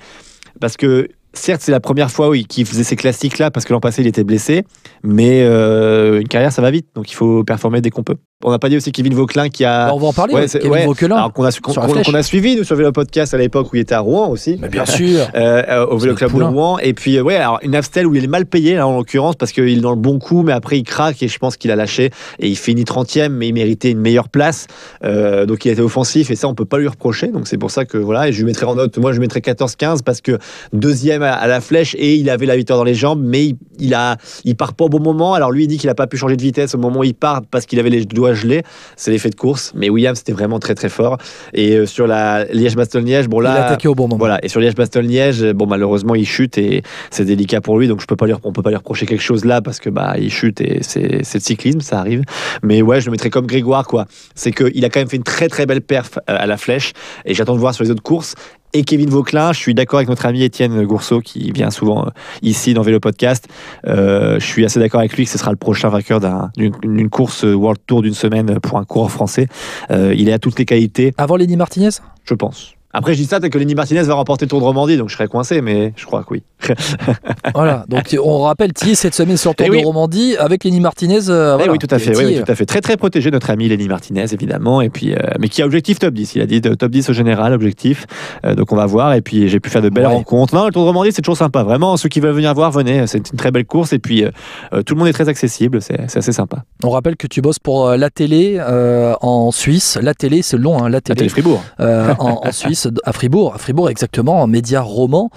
parce que certes c'est la première fois qu'il faisait ces classiques là parce que l'an passé il était blessé, mais une carrière ça va vite, donc il faut performer dès qu'on peut. On n'a pas dit aussi Kevin Vauquelin qui a... on va en parler, Kevin Vauquelin. Qu'on a suivi, nous, sur Vélo Podcast à l'époque où il était à Rouen aussi. Mais bien sûr. Au Vélo Club de Rouen. Et puis, alors une Amstel où il est mal payé, là, en l'occurrence, parce qu'il est dans le bon coup, mais après il craque et je pense qu'il a lâché. Et il finit 30e, mais il méritait une meilleure place. Donc il a été offensif et ça, on peut pas lui reprocher. Donc c'est pour ça que voilà. Et je lui mettrai en note, moi je lui mettrai 14-15 parce que 2e à la Flèche et il avait la victoire dans les jambes, mais il part pas au bon moment. Alors lui, il dit qu'il a pas pu changer de vitesse au moment où il part parce qu'il avait les doigts gelés. C'est l'effet de course, mais Williams c'était vraiment très très fort. Et sur la Liège-Bastogne-Liège, bon là, il a attaqué au bon moment. Voilà. Et sur Liège-Bastogne-Liège, bon malheureusement il chute et c'est délicat pour lui, donc on peut pas lui reprocher quelque chose là parce que il chute et c'est le cyclisme, ça arrive. Mais ouais, je le mettrais comme Grégoire, quoi. C'est qu'il a quand même fait une très très belle perf à la Flèche et j'attends de voir sur les autres courses. Et Kevin Vauquelin, je suis d'accord avec notre ami Étienne Gourceau qui vient souvent ici dans Vélo Podcast. Je suis assez d'accord avec lui que ce sera le prochain vainqueur d'une course World Tour d'une semaine pour un coureur français. Il est à toutes les qualités. Avant Lenny Martinez ? Je pense. Après, je dis ça, peut-être que Lenny Martinez va remporter le Tour de Romandie, donc je serais coincé, mais je crois que oui. Voilà, donc on rappelle Thiers cette semaine sur le Tour de Romandie avec Lenny Martinez. Oui, tout à fait. Oui, tout à fait. Très, très protégé, notre ami Lenny Martinez, évidemment, et puis, mais qui a objectif top 10. Il a dit top 10 au général, objectif. Donc on va voir, et puis j'ai pu faire de belles rencontres. Non, le Tour de Romandie, c'est toujours sympa. Vraiment, ceux qui veulent venir voir, venez. C'est une très belle course, et puis tout le monde est très accessible. C'est assez sympa. On rappelle que tu bosses pour la télé en Suisse. La télé, c'est long, hein, la télé Fribourg. en Suisse. Suisse à Fribourg exactement, en média roman,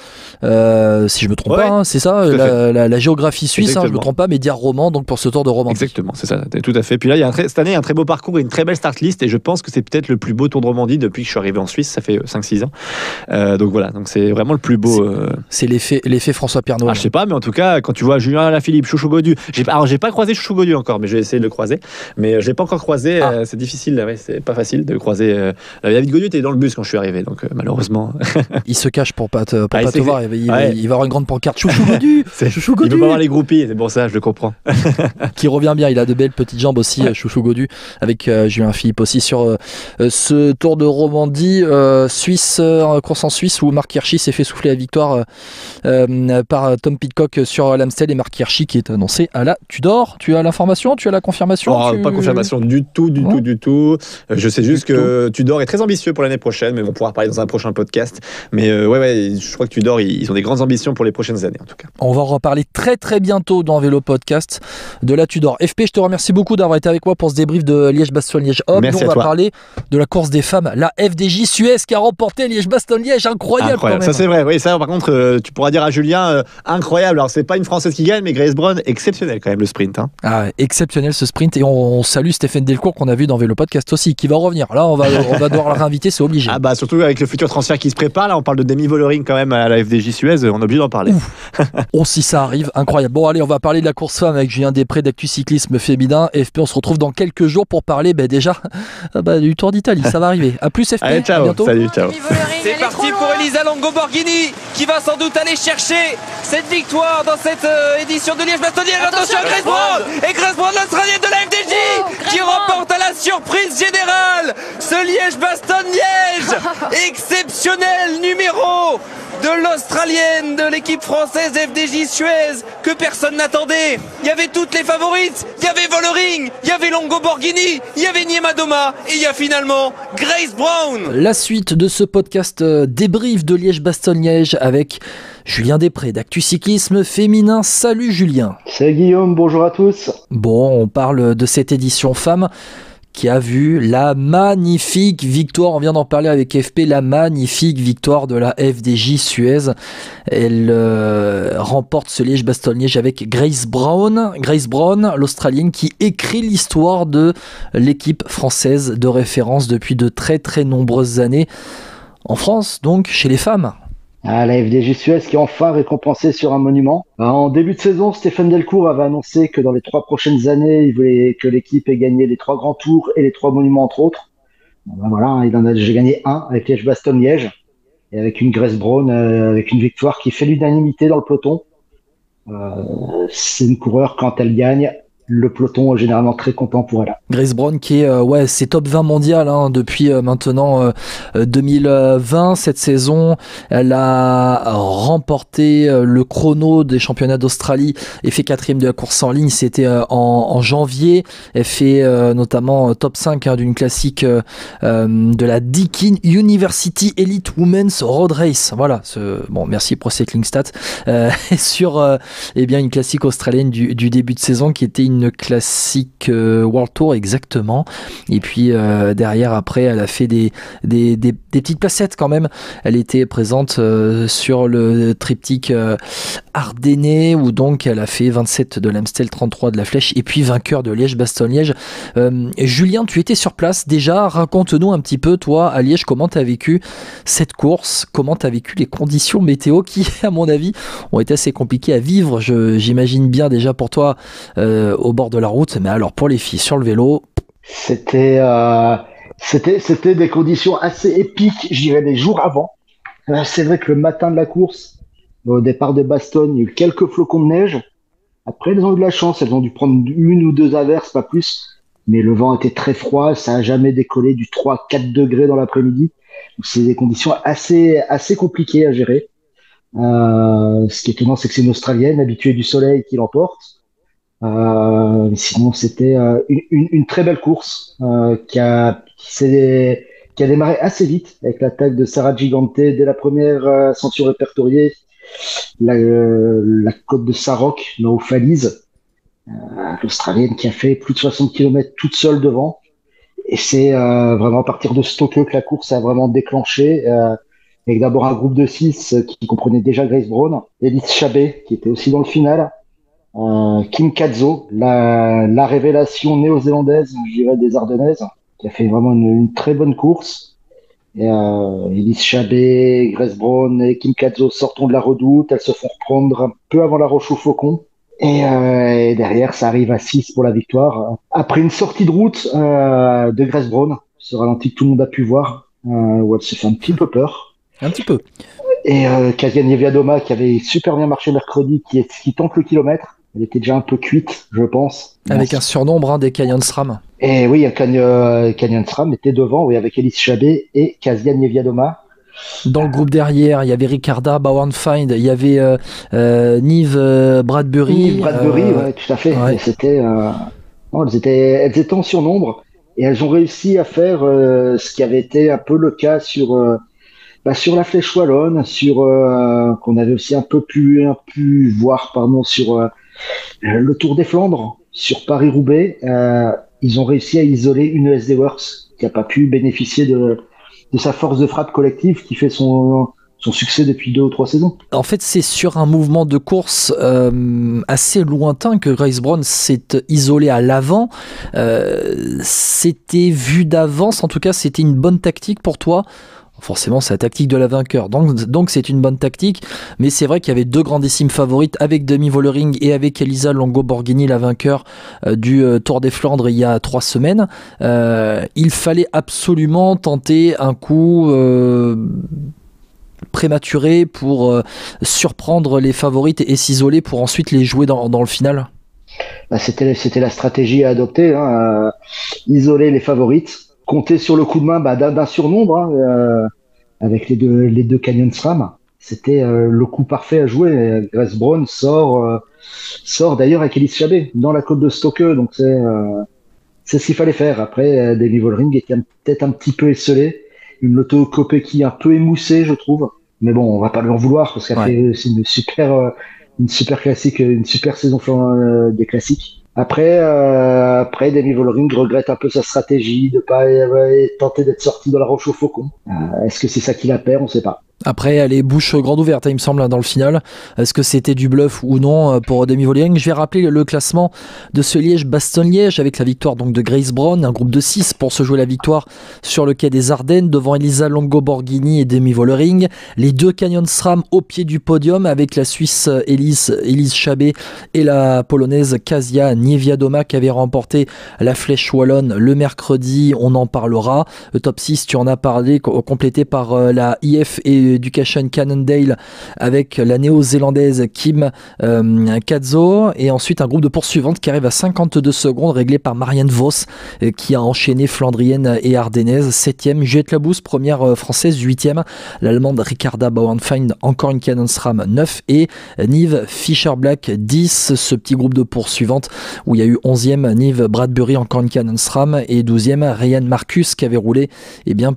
si je me trompe pas, hein, c'est ça, la géographie suisse, hein, je me trompe pas, média roman, donc pour ce Tour de Romandie. Exactement, c'est ça, tout à fait. Puis là, cette année, il y a un très beau parcours et une très belle start list, et je pense que c'est peut-être le plus beau Tour de Romandie depuis que je suis arrivé en Suisse, ça fait 5-6 ans. Donc voilà, donc c'est vraiment le plus beau. C'est l'effet François Pernot. Je sais pas, mais en tout cas, quand tu vois Julien Alaphilippe, Chouchou Godu, j'ai pas croisé Chouchou Godu encore, mais je vais essayer de le croiser. Mais je l'ai pas encore croisé, c'est difficile, ouais, c'est pas facile de croiser. David Godu était dans le bus quand je suis arrivé, donc malheureusement. Il se cache pour pas te voir, il va avoir une grande pancarte Chouchou Godu. Chouchou Godu. Il veut pas voir les groupies, c'est pour ça, je le comprends. Qui revient bien, il a de belles petites jambes aussi, Chouchou Godu, avec Julien Philippe aussi sur ce Tour de Romandie Suisse, course en Suisse où Marc Hirschi s'est fait souffler la victoire par Tom Pidcock sur l'Amstel, et Marc Hirschi qui est annoncé à la Tudor. Tu as l'information, tu as la confirmation? Pas confirmation du tout. Je sais juste que Tudor est très ambitieux pour l'année prochaine, mais on pourra parler dans un prochain podcast. Mais je crois que Tudor, ils ont des grandes ambitions pour les prochaines années en tout cas. On va en reparler très très bientôt dans Vélo Podcast de la Tudor. FP, je te remercie beaucoup d'avoir été avec moi pour ce débrief de Liège-Bastogne-Liège. Merci à toi. On va parler de la course des femmes, la FDJ Suez qui a remporté Liège-Bastogne-Liège. Incroyable quand même. Ça c'est vrai, oui, ça par contre tu pourras dire à Julien, incroyable. Alors c'est pas une Française qui gagne, mais Grace Brown, exceptionnel quand même le sprint. Exceptionnel ce sprint, et on salue Stéphane Delcourt qu'on a vu dans Vélo Podcast aussi, qui va revenir. Là on va devoir la réinviter, c'est obligé. Surtout avec le futur transfert qui se prépare, là on parle de Demi Vollering quand même à la FDJ Suez, on est obligé d'en parler. Si ça arrive, incroyable. Bon allez, on va parler de la course femme avec Julien Després d'Actu Cyclisme Féminin. FP, on se retrouve dans quelques jours pour parler déjà du Tour d'Italie, ça va arriver. À plus FP, allez, ciao, à bientôt. Salut, ciao. C'est parti pour Elisa Longo Borghini qui va sans doute aller chercher cette victoire dans cette édition de Liège-Bastogne-Liège. Attention à Grace Brown, et Grace Brown, l'Australienne de la FDJ, qui remporte à la surprise générale ce Liège-Bastogne-Liège. Exceptionnel numéro de l'Australienne de l'équipe française FDJ Suez que personne n'attendait. Il y avait toutes les favorites, il y avait Vollering, il y avait Longo Borghini, il y avait Niema Doma, et il y a finalement Grace Brown. La suite de ce podcast débrief de Liège-Bastogne-Liège avec Julien Després d'Actu Cyclisme Féminin. Salut Julien. Salut Guillaume, bonjour à tous. Bon, on parle de cette édition femme qui a vu la magnifique victoire, on vient d'en parler avec FP, la magnifique victoire de la FDJ Suez. Elle remporte ce Liège-Bastogne-Liège avec Grace Brown, l'Australienne qui écrit l'histoire de l'équipe française de référence depuis de très très nombreuses années. En France, donc, chez les femmes. La FDJ Suez qui est enfin récompensée sur un monument. En début de saison, Stéphane Delcourt avait annoncé que dans les 3 prochaines années, il voulait que l'équipe ait gagné les 3 grands tours et les 3 monuments entre autres. Voilà, il en a déjà gagné un avec Liège-Bastogne-Liège, et avec une Grace Brown, avec une victoire qui fait l'unanimité dans le peloton. C'est une coureur, quand elle gagne, le peloton est généralement très content pour elle. Grace Brown qui est c'est top 20 mondial depuis maintenant 2020. Cette saison, elle a remporté le chrono des championnats d'Australie et fait 4e de la course en ligne. C'était en janvier. Elle fait notamment top 5 d'une classique de la Deakin University Elite Women's Road Race. Voilà, merci Pro Cycling Stats. Sur une classique australienne du début de saison qui était une classique World Tour exactement, et puis derrière après elle a fait des petites placettes quand même. Elle était présente sur le triptyque ardennais où donc elle a fait 27 de l'Amstel, 33 de la Flèche et puis vainqueur de Liège-Bastogne-Liège. Julien, tu étais sur place déjà, raconte-nous un petit peu toi à Liège comment tu as vécu cette course, comment tu as vécu les conditions météo qui à mon avis ont été assez compliquées à vivre, j'imagine bien déjà pour toi au bord de la route, mais alors pour les filles sur le vélo, c'était des conditions assez épiques, je dirais, des jours avant. C'est vrai que le matin de la course, au départ de Bastogne, il y a eu quelques flocons de neige. Après, elles ont eu de la chance, elles ont dû prendre 1 ou 2 averses, pas plus. Mais le vent était très froid, ça a jamais décollé du 3-4 degrés dans l'après-midi. Donc c'est des conditions assez compliquées à gérer. Ce qui est étonnant, c'est que c'est une Australienne habituée du soleil qui l'emporte. Sinon, c'était une très belle course qui a démarré assez vite avec l'attaque de Sarah Gigante dès la première ascension répertoriée, la côte de Sarroch, là aux Falises, l'Australienne qui a fait plus de 60 km toute seule devant Et c'est vraiment à partir de Stoke que la course a vraiment déclenché. Avec d'abord un groupe de 6 qui comprenait déjà Grace Brown, Elise Chabet qui était aussi dans le final, Kim Katzo, la révélation néo-zélandaise, je dirais, des Ardennaises, qui a fait vraiment une très bonne course. Et, Elise Chabet, Grace Brown et Kim Katzo sortent de la redoute. Elles se font reprendre un peu avant la Roche au Faucon. Et derrière, ça arrive à 6 pour la victoire. Après une sortie de route de Grace Brown, ce ralenti que tout le monde a pu voir, où elle se fait un petit peu peur. Un petit peu. Et Kasia Niewiadoma, qui avait super bien marché mercredi, qui tente le kilomètre. Elle était déjà un peu cuite, je pense. Avec un surnombre des Canyon SRAM. Et oui, Canyon SRAM était devant, oui, avec Elise Chabet et Kasia Niewiadoma. Dans le groupe derrière, il y avait Ricarda Bauernfeind, il y avait Nive Bradbury. Nive Bradbury, ouais, tout à fait. Ouais. Et c'était, non, elles étaient en surnombre et elles ont réussi à faire ce qui avait été un peu le cas sur la Flèche Wallonne, qu'on avait aussi un peu pu voir sur le Tour des Flandres, sur Paris-Roubaix. Ils ont réussi à isoler une ESD Works qui n'a pas pu bénéficier de sa force de frappe collective qui fait son succès depuis 2 ou 3 saisons. En fait, c'est sur un mouvement de course assez lointain que Grace Brown s'est isolée à l'avant. C'était vu d'avance, en tout cas, c'était une bonne tactique pour toi. Forcément, c'est la tactique de la vainqueur, donc c'est une bonne tactique, mais c'est vrai qu'il y avait 2 grandissimes favorites avec Demi Vollering et avec Elisa Longo Borghini, la vainqueur du Tour des Flandres il y a 3 semaines. Il fallait absolument tenter un coup prématuré pour surprendre les favorites et s'isoler pour ensuite les jouer dans le final. C'était la stratégie à adopter, isoler les favorites, compter sur le coup de main d'un surnombre, avec les deux Canyon SRAM. C'était le coup parfait à jouer. Grace Brown sort d'ailleurs avec Elise Chabet dans la côte de Stoke, donc c'est ce qu'il fallait faire. Après, Demi Vollering était peut-être un petit peu esselé, une Lotto Kopecky un peu émoussée, je trouve. Mais bon, on va pas lui en vouloir parce qu'elle fait aussi une super classique, une super saison des classiques. Après, Demi Vollering regrette un peu sa stratégie de pas tenter d'être sorti dans la Roche au Faucon. Est-ce que c'est ça qui la perd? On sait pas. Après, elle est bouche grande ouverte, il me semble, dans le final. Est-ce que c'était du bluff ou non pour Demi Vollering? Je vais rappeler le classement de ce Liège-Bastogne-Liège avec la victoire donc de Grace Brown, un groupe de 6 pour se jouer la victoire sur le quai des Ardennes devant Elisa Longo Borghini et Demi Vollering. Les 2 Canyon SRAM au pied du podium avec la Suisse Elise Chabet et la Polonaise Kasia Niewiadoma qui avait remporté la Flèche Wallonne le mercredi. On en parlera. Le top 6, tu en as parlé, complété par la IF et Education Cannondale avec la néo-zélandaise Kim Katzo, et ensuite un groupe de poursuivantes qui arrive à 52 secondes réglé par Marianne Vos qui a enchaîné flandrienne et ardennaise. 7e Juliette Labousse, première française. 8e l'allemande Ricarda Bauernfeind, encore une Canyon SRAM, 9, et Nive Fischer-Black 10. Ce petit groupe de poursuivantes où il y a eu 11e Nive Bradbury, encore une Canyon SRAM, et 12e Ryan Marcus qui avait roulé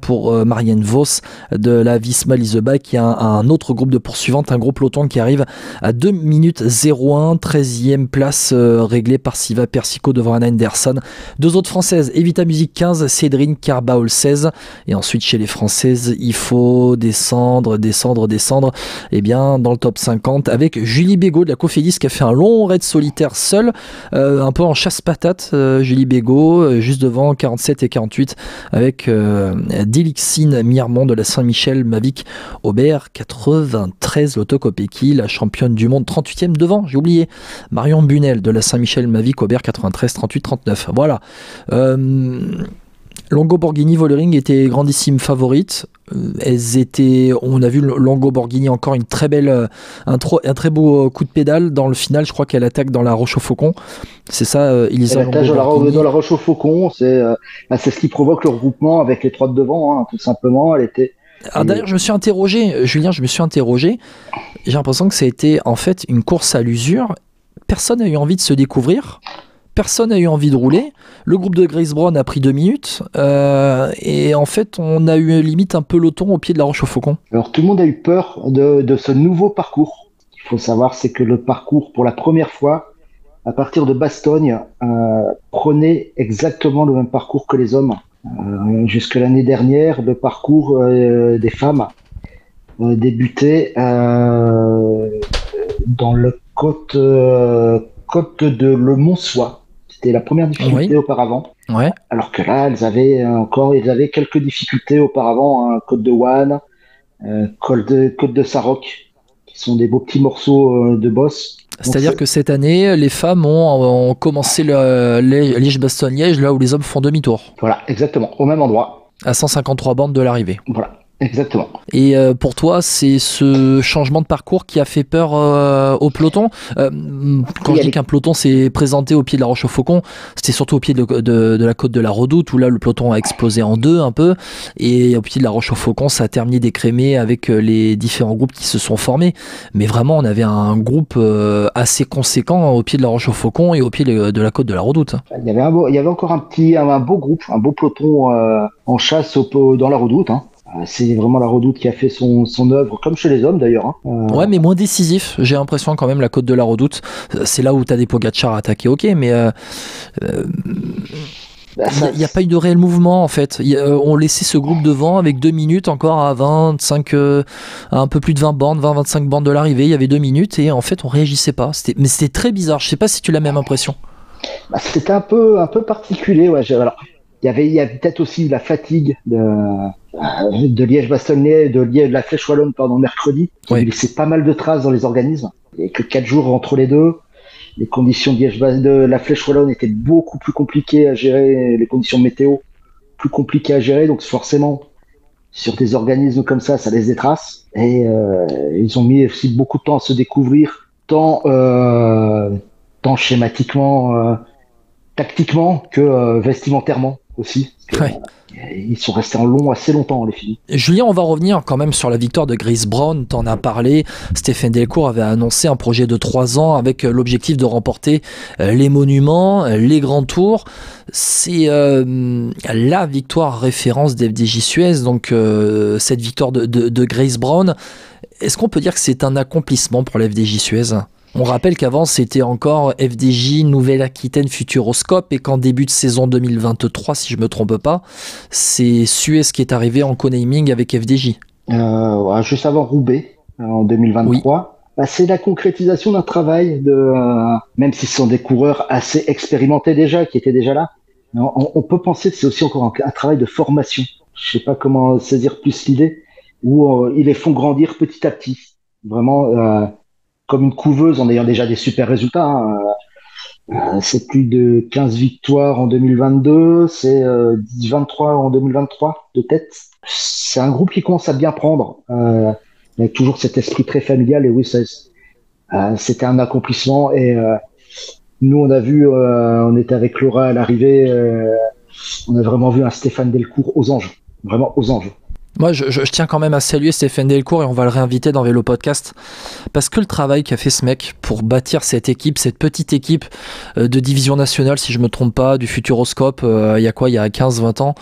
pour Marianne Vos de la Visma Leasebike, qui a un autre groupe de poursuivantes, un gros peloton qui arrive à 2 minutes 01, 13e place réglée par Siva Persico devant Anna Henderson. 2 autres françaises, Evita Music 15, Cédrine Carbaol 16, et ensuite chez les françaises il faut descendre dans le top 50 avec Julie Bégaud de la Cofidis qui a fait un long raid solitaire seule, un peu en chasse-patate. Julie Bégaud juste devant 47 et 48 avec Dilixine Mirmont de la Saint-Michel Mavic Aubert 93, Lotto Kopecky, la championne du monde, 38e devant, j'ai oublié, Marion Bunel de la Saint-Michel Mavic Aubert 93, 38, 39. Voilà. Longo Borghini, Vollering étaient grandissimes favorites. On a vu Longo Borghini encore une très belle, un très beau coup de pédale dans le final. Je crois qu'elle attaque dans la Roche au Faucon. C'est ça, Elisa Elle attaque dans la Roche au Faucon. C'est ce qui provoque le regroupement avec les 3 de devant, tout simplement. D'ailleurs, je me suis interrogé, Julien, j'ai l'impression que ça a été en fait une course à l'usure. Personne n'a eu envie de se découvrir. Personne n'a eu envie de rouler. Le groupe de Grace Brown a pris 2 minutes. Et en fait, on a eu limite un peloton au pied de la Roche au Faucon. Alors, tout le monde a eu peur de ce nouveau parcours. Il faut savoir, c'est que le parcours, pour la première fois, à partir de Bastogne, prenaient exactement le même parcours que les hommes. Jusque l'année dernière, le parcours des femmes débutait dans le côte de Le Monsois. C'était la première difficulté auparavant. Ouais. Alors que là, ils avaient quelques difficultés auparavant, hein, côte de Wanne, côte de Sarroc, qui sont des beaux petits morceaux de boss. C'est-à-dire que cette année, les femmes ont commencé le Liège-Bastogne-Liège là où les hommes font demi-tour. Voilà, exactement, au même endroit. À 153 bornes de l'arrivée. Voilà. Exactement. Et pour toi, c'est ce changement de parcours qui a fait peur au peloton. Quand je dis qu'un peloton s'est présenté au pied de la Roche-au-Faucon, c'était surtout au pied de la côte de la Redoute, où là le peloton a explosé en deux un peu, et au pied de la Roche-au-Faucon, ça a terminé d'écrémer avec les différents groupes qui se sont formés. Mais vraiment, on avait un groupe assez conséquent au pied de la Roche-au-Faucon et au pied de la côte de la Redoute. Il y avait encore un beau groupe, un beau peloton en chasse dans la Redoute, hein. C'est vraiment la Redoute qui a fait son œuvre, comme chez les hommes d'ailleurs. Hein. Ouais, mais moins décisif. J'ai l'impression quand même, la côte de la Redoute, c'est là où tu as des Pogacar à attaquer, ok, mais il n'y a pas eu de réel mouvement en fait. On laissait ce groupe devant avec 2 minutes encore à 25, à un peu plus de 20-25 bornes de l'arrivée. Il y avait 2 minutes et en fait on réagissait pas. Mais c'était très bizarre. Je sais pas si tu as la même impression. C'était un peu particulier. Ouais. Alors, il y avait peut-être aussi la fatigue de Liège-Bastogne-Liège, de la Flèche Wallonne, mercredi, qui lui laissait pas mal de traces dans les organismes. Il n'y avait que 4 jours entre les deux. Les conditions de la Flèche Wallonne étaient beaucoup plus compliquées à gérer, les conditions météo plus compliquées à gérer, donc forcément, sur des organismes comme ça laisse des traces. Et ils ont mis aussi beaucoup de temps à se découvrir, tant schématiquement, tactiquement, que vestimentairement aussi. Ouais. Ils sont restés en long assez longtemps, les filles. Julien, on va revenir quand même sur la victoire de Grace Brown. T'en as parlé. Stéphane Delcourt avait annoncé un projet de 3 ans avec l'objectif de remporter les monuments, les grands tours. C'est la victoire référence d'FDJ Suez. Donc cette victoire de Grace Brown, est-ce qu'on peut dire que c'est un accomplissement pour la FDJ Suez ? On rappelle qu'avant, c'était encore FDJ, Nouvelle-Aquitaine, Futuroscope, et qu'en début de saison 2023, si je ne me trompe pas, c'est Suez qui est arrivé en co-naming avec FDJ. Juste avant Roubaix, en 2023. Oui. C'est la concrétisation d'un travail, même si ce sont des coureurs assez expérimentés déjà, qui étaient déjà là, on peut penser que c'est aussi encore un travail de formation. Je ne sais pas comment saisir plus l'idée, où ils les font grandir petit à petit. Vraiment... comme une couveuse en ayant déjà des super résultats. Hein. C'est plus de 15 victoires en 2022, c'est 23 en 2023 de tête. C'est un groupe qui commence à bien prendre, avec toujours cet esprit très familial. Et oui, c'était un accomplissement. Et nous, on a vu, on était avec Laura à l'arrivée, on a vraiment vu un Stéphane Delcourt aux anges, vraiment aux anges. Moi, je tiens quand même à saluer Stéphane Delcourt et on va le réinviter dans Vélo Podcast parce que le travail qu'a fait ce mec pour bâtir cette équipe, cette petite équipe de division nationale, si je me trompe pas, du Futuroscope, il y a 15-20 ans,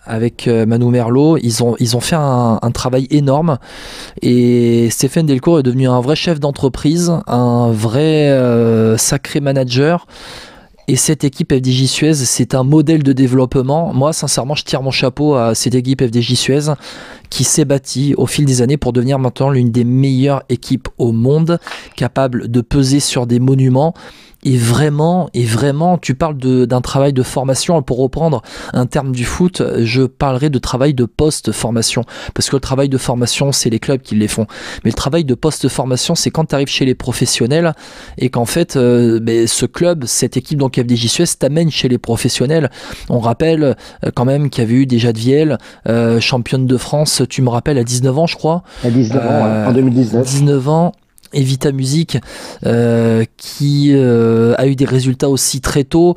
avec Manu Merlot, ils ont fait un travail énorme et Stéphane Delcourt est devenu un vrai chef d'entreprise, un vrai sacré manager. Et cette équipe FDJ Suez, c'est un modèle de développement. Moi, sincèrement, je tire mon chapeau à cette équipe FDJ Suez qui s'est bâtie au fil des années pour devenir maintenant l'une des meilleures équipes au monde, capable de peser sur des monuments. Et vraiment, tu parles d'un travail de formation. Pour reprendre un terme du foot, je parlerai de travail de post-formation. Parce que le travail de formation, c'est les clubs qui les font. Mais le travail de post-formation, c'est quand tu arrives chez les professionnels et qu'en fait, ce club, cette équipe, donc FDJ Suez, t'amène chez les professionnels. On rappelle quand même qu'il y avait eu déjà de Vielle, championne de France, tu me rappelles, à 19 ans, je crois. À 19 ans, en 2019. 19 ans. Evita Music qui a eu des résultats aussi très tôt,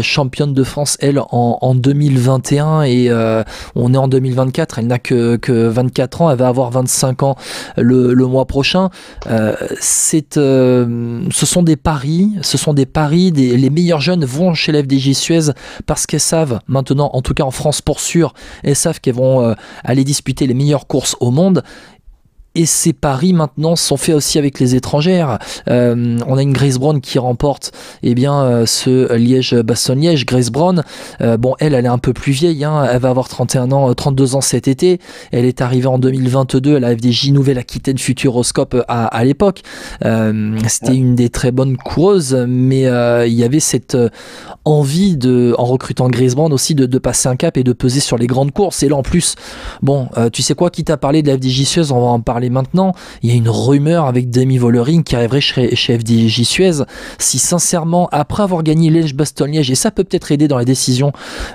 championne de France elle en 2021 et on est en 2024, elle n'a que 24 ans, elle va avoir 25 ans le mois prochain. Ce sont des paris, les meilleurs jeunes vont chez l'FDJ Suez parce qu'elles savent maintenant, en tout cas en France pour sûr, elles savent qu'elles vont aller disputer les meilleures courses au monde. Et ces paris maintenant sont faits aussi avec les étrangères. On a une Grace Brown qui remporte ce Liège-Bastogne-Liège. Grace Brown, elle est un peu plus vieille, hein. Elle va avoir 32 ans cet été. Elle est arrivée en 2022 à la FDJ Nouvelle-Aquitaine Futuroscope à l'époque. C'était une des très bonnes coureuses, mais il y avait cette envie en recrutant Grace Brown aussi de passer un cap et de peser sur les grandes courses. Et là en plus, tu sais quoi, qui t'a parlé de la FDJ Suez, on va en parler maintenant. Il y a une rumeur avec Demi Vollering qui arriverait chez FDJ Suez. Si sincèrement, après avoir gagné Liège-Bastogne-Liège, et ça peut peut-être aider dans les décisions,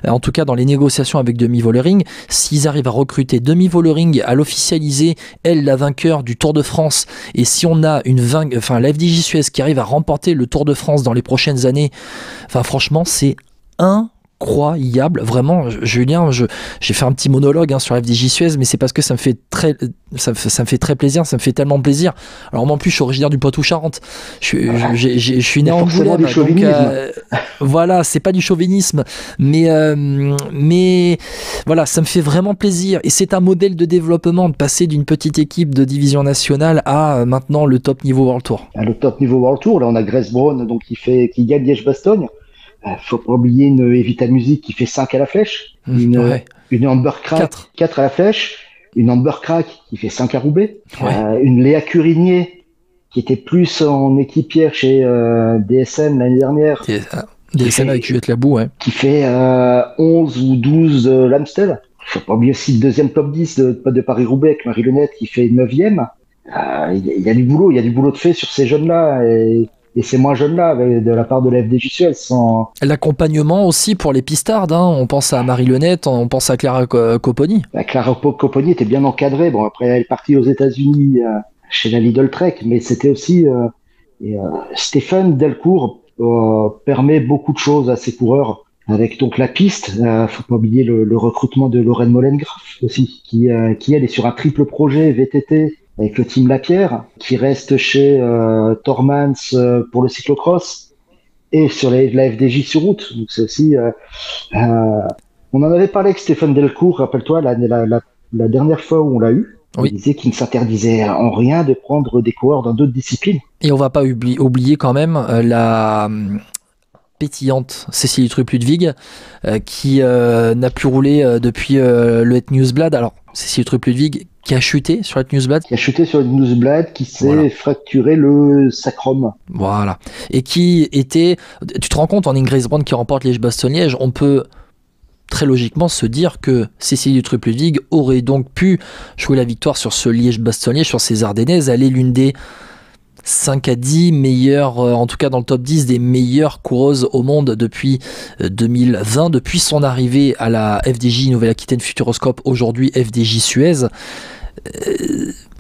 en tout cas dans les négociations avec Demi Vollering, s'ils arrivent à recruter Demi Vollering, à l'officialiser, elle la vainqueur du Tour de France, et si on a la FDJ Suez qui arrive à remporter le Tour de France dans les prochaines années, franchement c'est incroyable, vraiment. Julien, j'ai fait un petit monologue sur la FDJ Suez, mais c'est parce que ça me fait très plaisir, ça me fait tellement plaisir. Alors moi en plus je suis originaire du Poitou-Charentes, je suis né en Angoulême, donc voilà, c'est pas du chauvinisme, mais voilà, ça me fait vraiment plaisir, et c'est un modèle de développement de passer d'une petite équipe de division nationale à maintenant le top niveau World Tour. Le top niveau World Tour, là on a Grace Brown donc qui gagne Liège-Bastogne. Faut pas oublier une Evita Music qui fait 5 à la flèche, une Amber Crack 4 à la flèche, une Amber Crack qui fait 5 à Roubaix, une Léa Curigné qui était plus en équipière chez DSM l'année dernière. DSM avec Juliette Labou, qui fait 11 ou 12 l'Amstel. Faut pas oublier aussi le deuxième top 10 de Paris-Roubaix avec Marie Lenette qui fait 9e. Il y a du boulot de fait sur ces jeunes-là, et ces moins jeunes-là, de la part de la FDJ Suez. L'accompagnement aussi pour les pistardes, hein. On pense à Marie Lenette, on pense à Clara Copponi. Clara Copponi était bien encadrée. Bon, après, elle est partie aux États-Unis chez la Lidl Trek, mais c'était aussi... Stéphane Delcourt permet beaucoup de choses à ses coureurs. Avec donc la piste, faut pas oublier le recrutement de Lorraine Mollengraff aussi, qui elle est sur un triple projet VTT avec le team Lapierre, qui reste chez Tormans pour le cyclocross et sur la FDJ sur route. Donc c'est aussi, on en avait parlé avec Stéphane Delcourt, rappelle-toi, la dernière fois où on l'a eu. Oui. Il disait qu'il ne s'interdisait en rien de prendre des coureurs dans d'autres disciplines. Et on va pas oublier quand même la pétillante Cécilie Trupp-Ludwig qui n'a plus roulé depuis le Het Nieuwsblad. Alors Cécilie Trupp-Ludwig qui a chuté sur le Het Nieuwsblad. Qui a chuté sur le Het Nieuwsblad, qui s'est fracturé le sacrum. Voilà. Et qui était... Tu te rends compte, en Grace Brown qui remporte Liège-Bastogne-Liège, on peut très logiquement se dire que Cécilie Trupp-Ludwig aurait donc pu jouer la victoire sur ce Liège-Bastogne-Liège, sur ces Ardennaises. Elle est l'une des 5 à 10 meilleures, en tout cas dans le top 10 des meilleures coureuses au monde depuis 2020, depuis son arrivée à la FDJ Nouvelle-Aquitaine Futuroscope, aujourd'hui FDJ Suez.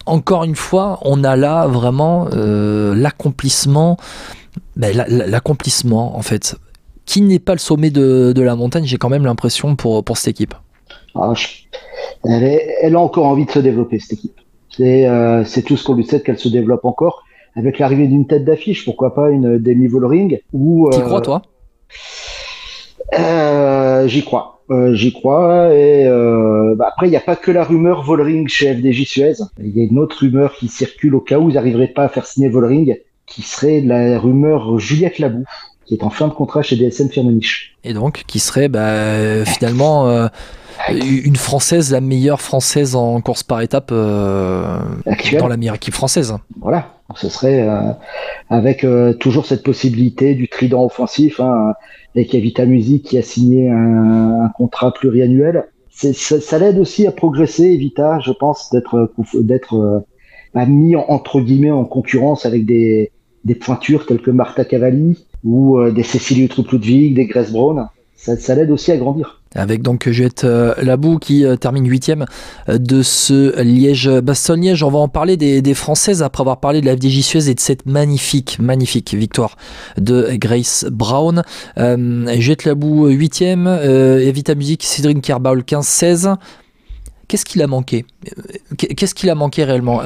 Encore une fois, on a là vraiment l'accomplissement en fait, qui n'est pas le sommet de la montagne, j'ai quand même l'impression pour cette équipe. Elle a encore envie de se développer, cette équipe. C'est tout ce qu'on lui souhaite, qu'elle se développe encore. Avec l'arrivée d'une tête d'affiche, pourquoi pas une Demi Vollering. T'y crois, toi ? J'y crois. Et après, il n'y a pas que la rumeur Vollering chez FDJ Suez. Il y a une autre rumeur qui circule au cas où ils n'arriveraient pas à faire signer Vollering, qui serait la rumeur Juliette Labou, qui est en fin de contrat chez DSM Firmenich. Et donc, qui serait finalement une Française, la meilleure Française en course par étape dans la meilleure équipe française. Voilà, ce serait avec toujours cette possibilité du trident offensif, avec Evita Music qui a signé un contrat pluriannuel. Ça l'aide aussi à progresser, Evita, je pense, d'être mis entre guillemets en concurrence avec des pointures telles que Marta Cavalli ou des Cécilie Trupp-Ludwig, des Grace Brown. Ça l'aide aussi à grandir. Avec donc Juliette Labou qui termine 8e de ce Liège-Bastogne-Liège. On va en parler des Françaises après avoir parlé de la FDJ Suez et de cette magnifique victoire de Grace Brown. Juliette Labou 8e, Evita Music, Cédric Kerbaul 15-16. Qu'est-ce qu'il a manqué ? Qu'est-ce qu'il a manqué réellement ?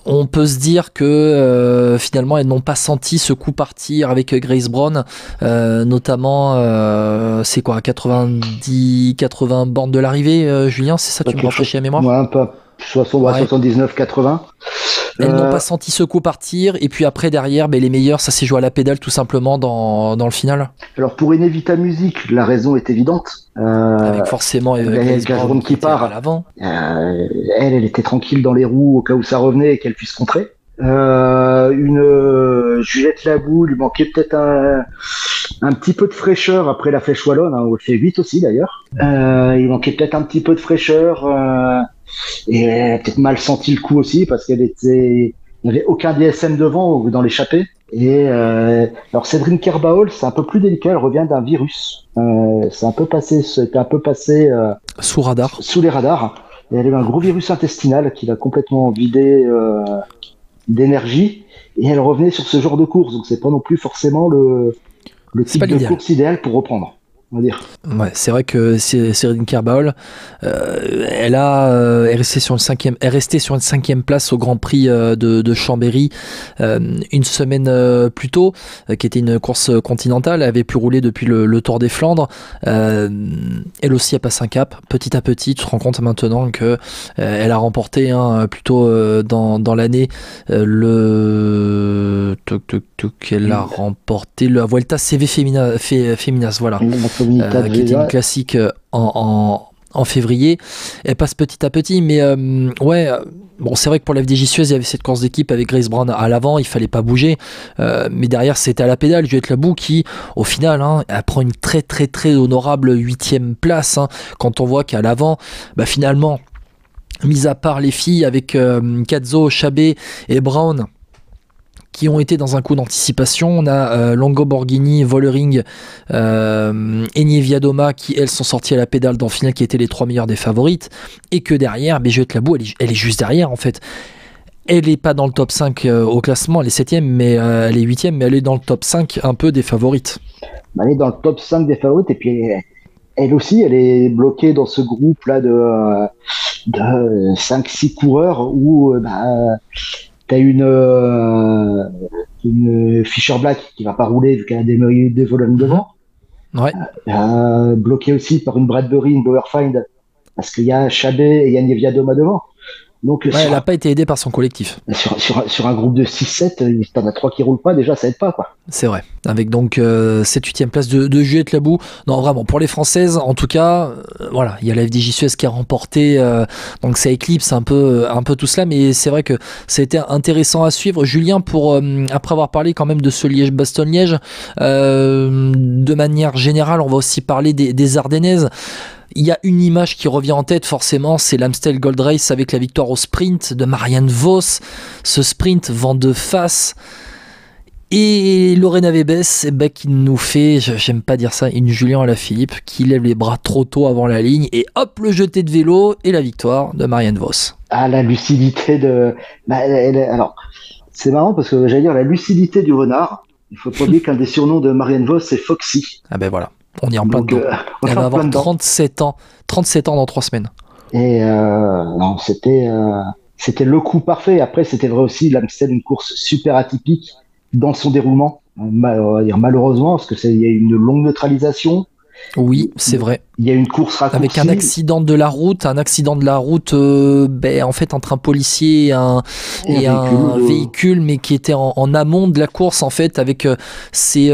On peut se dire que finalement elles n'ont pas senti ce coup partir avec Grace Brown, notamment c'est quoi, 80 bornes de l'arrivée, Julien, c'est ça, tu me rafraîchis la mémoire ? Ouais, Ouais. 79-80. Elles n'ont pas senti ce coup partir, et puis après derrière, les meilleurs, ça s'est joué à la pédale tout simplement dans le final. Alors pour Inevita Music, la raison est évidente. Avec forcément Grace Brown qui était part à l'avant. Elle était tranquille dans les roues au cas où ça revenait et qu'elle puisse contrer. Juliette Labou lui manquait peut-être un petit peu de fraîcheur après la Flèche Wallonne, hein, où elle fait 8 aussi d'ailleurs. Il manquait peut-être un petit peu de fraîcheur et elle a peut-être mal senti le coup aussi parce il n'y avait aucun DSM devant ou dans l'échappée. Et alors Cédrine Kerbaol, c'est un peu plus délicat, elle revient d'un virus. C'était un peu passé Sous radar. sous les radars. Et elle a eu un gros virus intestinal qui l'a complètement vidé d'énergie et elle revenait sur ce genre de course, donc c'est pas non plus forcément le C'est pas type de l'idéal. course idéal pour reprendre, on va dire. Ouais, c'est vrai que Céline Kerbaol, elle est restée sur une cinquième place au Grand Prix de Chambéry une semaine plus tôt, qui était une course continentale. Elle avait pu rouler depuis le Tour des Flandres. Elle aussi a passé un cap. Petit à petit, tu te rends compte maintenant que elle a remporté plutôt dans l'année elle a remporté la Vuelta CV Feminas, voilà. Qui était une classique en février. Elle passe petit à petit, mais bon, c'est vrai que pour la FDJ Suez, il y avait cette course d'équipe avec Grace Brown à l'avant, il fallait pas bouger, mais derrière c'était à la pédale Juliette Labou qui, au final, elle prend une très très très honorable 8e place, quand on voit qu'à l'avant, finalement, mis à part les filles avec Cazzo, Chabet et Brown, qui ont été dans un coup d'anticipation. On a Longo Borghini, Vollering et Nieviadoma qui, elles, sont sorties à la pédale dans le final, qui étaient les 3 meilleures des favorites. Et que derrière, Juliette Labou, elle est juste derrière, en fait. Elle n'est pas dans le top 5 au classement, elle est 7ème, mais elle est 8ème, mais elle est dans le top 5 un peu des favorites. Elle est dans le top 5 des favorites, et puis elle aussi, elle est bloquée dans ce groupe-là de 5-6 coureurs où t'as une Fischer Black qui va pas rouler vu qu'elle a des volumes devant. Ouais. Bloqué aussi par une Bradbury, une Bauerfeind, parce qu'il y a Chabet et il y a Nieviadoma devant. Donc, elle n'a pas été aidée par son collectif. Sur un groupe de 6-7, t'en as 3 qui roulent pas, déjà ça aide pas, quoi. C'est vrai. Avec donc cette 8e place de Juliette Labou. Non, vraiment, pour les Françaises, en tout cas, voilà, il y a la FDJ Suez qui a remporté, donc ça éclipse un peu tout cela, mais c'est vrai que ça a été intéressant à suivre. Julien, après avoir parlé quand même de ce Liège-Bastogne-Liège, de manière générale, on va aussi parler des Ardennaises. Il y a une image qui revient en tête forcément, c'est l'Amstel Gold Race avec la victoire au sprint de Marianne Vos. Ce sprint vent de face. Et Lorena Vébès, qui nous fait, j'aime pas dire ça, une Julien Alaphilippe qui lève les bras trop tôt avant la ligne et hop, le jeté de vélo et la victoire de Marianne Vos. Ah, la lucidité de... alors, c'est marrant parce que j'allais dire la lucidité du renard. Il faut pas oublier qu'un des surnoms de Marianne Vos, c'est Foxy. Ah ben voilà. On y est en plein dedans. Elle va avoir 37 ans dans 3 semaines. Et non, c'était le coup parfait. Après, c'était vrai aussi, l'Amstel, une course super atypique dans son déroulement. On va dire malheureusement, parce que il y a une longue neutralisation. Oui, c'est vrai. Il y a une course raccourcie. Avec un accident de la route, en fait, entre un policier et un véhicule, mais qui était en amont de la course, en fait, avec ces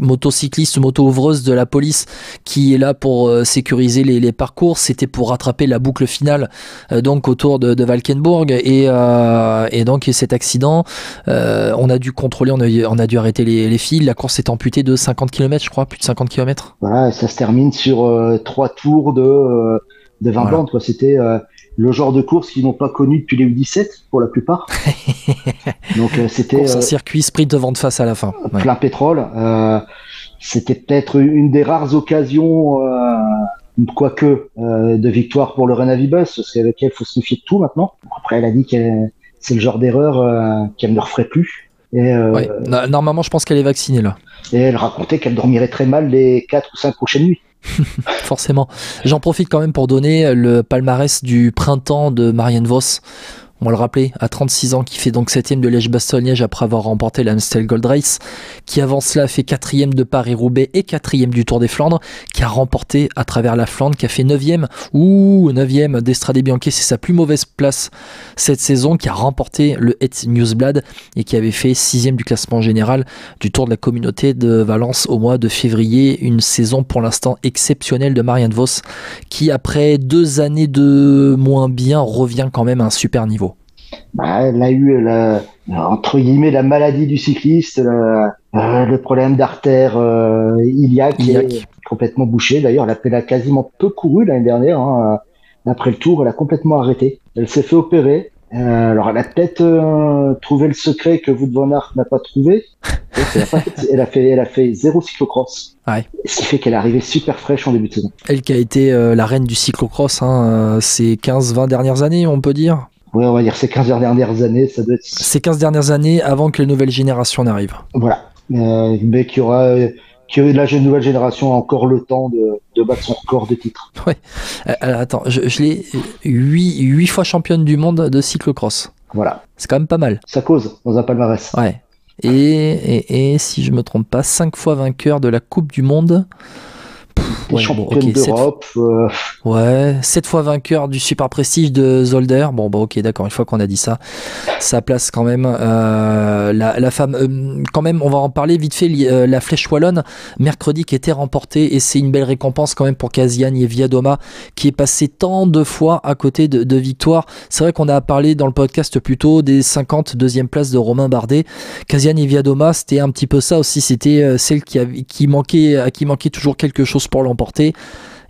motocyclistes, moto-ouvreuses de la police qui est là pour sécuriser les parcours. C'était pour rattraper la boucle finale donc autour de Valkenburg et donc cet accident, on a dû contrôler, on a dû arrêter les fils. La course est amputée de 50 km, je crois, plus de 50 km. Voilà, ça se termine sur 3 tours de 20 bandes, quoi. C'était le genre de course qu'ils n'ont pas connu depuis les U17 pour la plupart. Donc c'était course en circuit, sprint vent de face à la fin. Plein pétrole. C'était peut-être une des rares occasions, quoique, de victoire pour Lorena Vibus, parce qu'avec elle, il faut se méfier de tout maintenant. Après, elle a dit que c'est le genre d'erreur qu'elle ne referait plus. Et, normalement, je pense qu'elle est vaccinée là. Et elle racontait qu'elle dormirait très mal les 4 ou 5 prochaines nuits. Forcément. J'en profite quand même pour donner le palmarès du printemps de Marianne Vos. on va le rappeler, à 36 ans, qui fait donc 7ème de Liège-Bastogne-Liège après avoir remporté l'Amstel Gold Race, qui avant cela fait 4ème de Paris-Roubaix et 4ème du Tour des Flandres, qui a remporté à travers la Flandre, qui a fait 9ème d'Estrade Bianchi, c'est sa plus mauvaise place cette saison, qui a remporté le Het Nieuwsblad et qui avait fait 6ème du classement général du Tour de la Communauté de Valence au mois de février. Une saison pour l'instant exceptionnelle de Marianne Vos, qui après 2 années de moins bien revient quand même à un super niveau. Elle a eu entre guillemets la maladie du cycliste, le problème d'artère iliaque est complètement bouché. D'ailleurs, elle a quasiment peu couru l'année dernière. Après le Tour, elle a complètement arrêté. Elle s'est fait opérer. Alors, elle a peut-être trouvé le secret que Wout van Aert n'a pas trouvé. Elle a fait 0 cyclocross. Ouais. Ce qui fait qu'elle est arrivée super fraîche en début de saison. Elle qui a été la reine du cyclocross ces 15-20 dernières années, on peut dire. Oui, on va dire ces 15 dernières années, ça doit être... Ces 15 dernières années avant que les nouvelles générations n'arrivent. Voilà. Mais que la nouvelle génération a encore le temps de battre son record de titres. Ouais. Attends, je l'ai 8 fois championne du monde de cyclocross. Voilà. C'est quand même pas mal. Ça cause dans un palmarès. Ouais. Et si je me trompe pas, 5 fois vainqueur de la Coupe du Monde. Championne d'Europe. 7 fois vainqueur du Super Prestige de Zolder. Ok, d'accord, une fois qu'on a dit ça, ça place quand même la femme. Quand même, on va en parler vite fait. La Flèche Wallonne, mercredi, qui était remportée, et c'est une belle récompense quand même pour Kasian Niewiadoma, qui est passé tant de fois à côté de victoire. C'est vrai qu'on a parlé dans le podcast plus tôt des 52e places de Romain Bardet. Kasian Niewiadoma, c'était un petit peu ça aussi. C'était celle qui manquait toujours quelque chose pour l'emporter.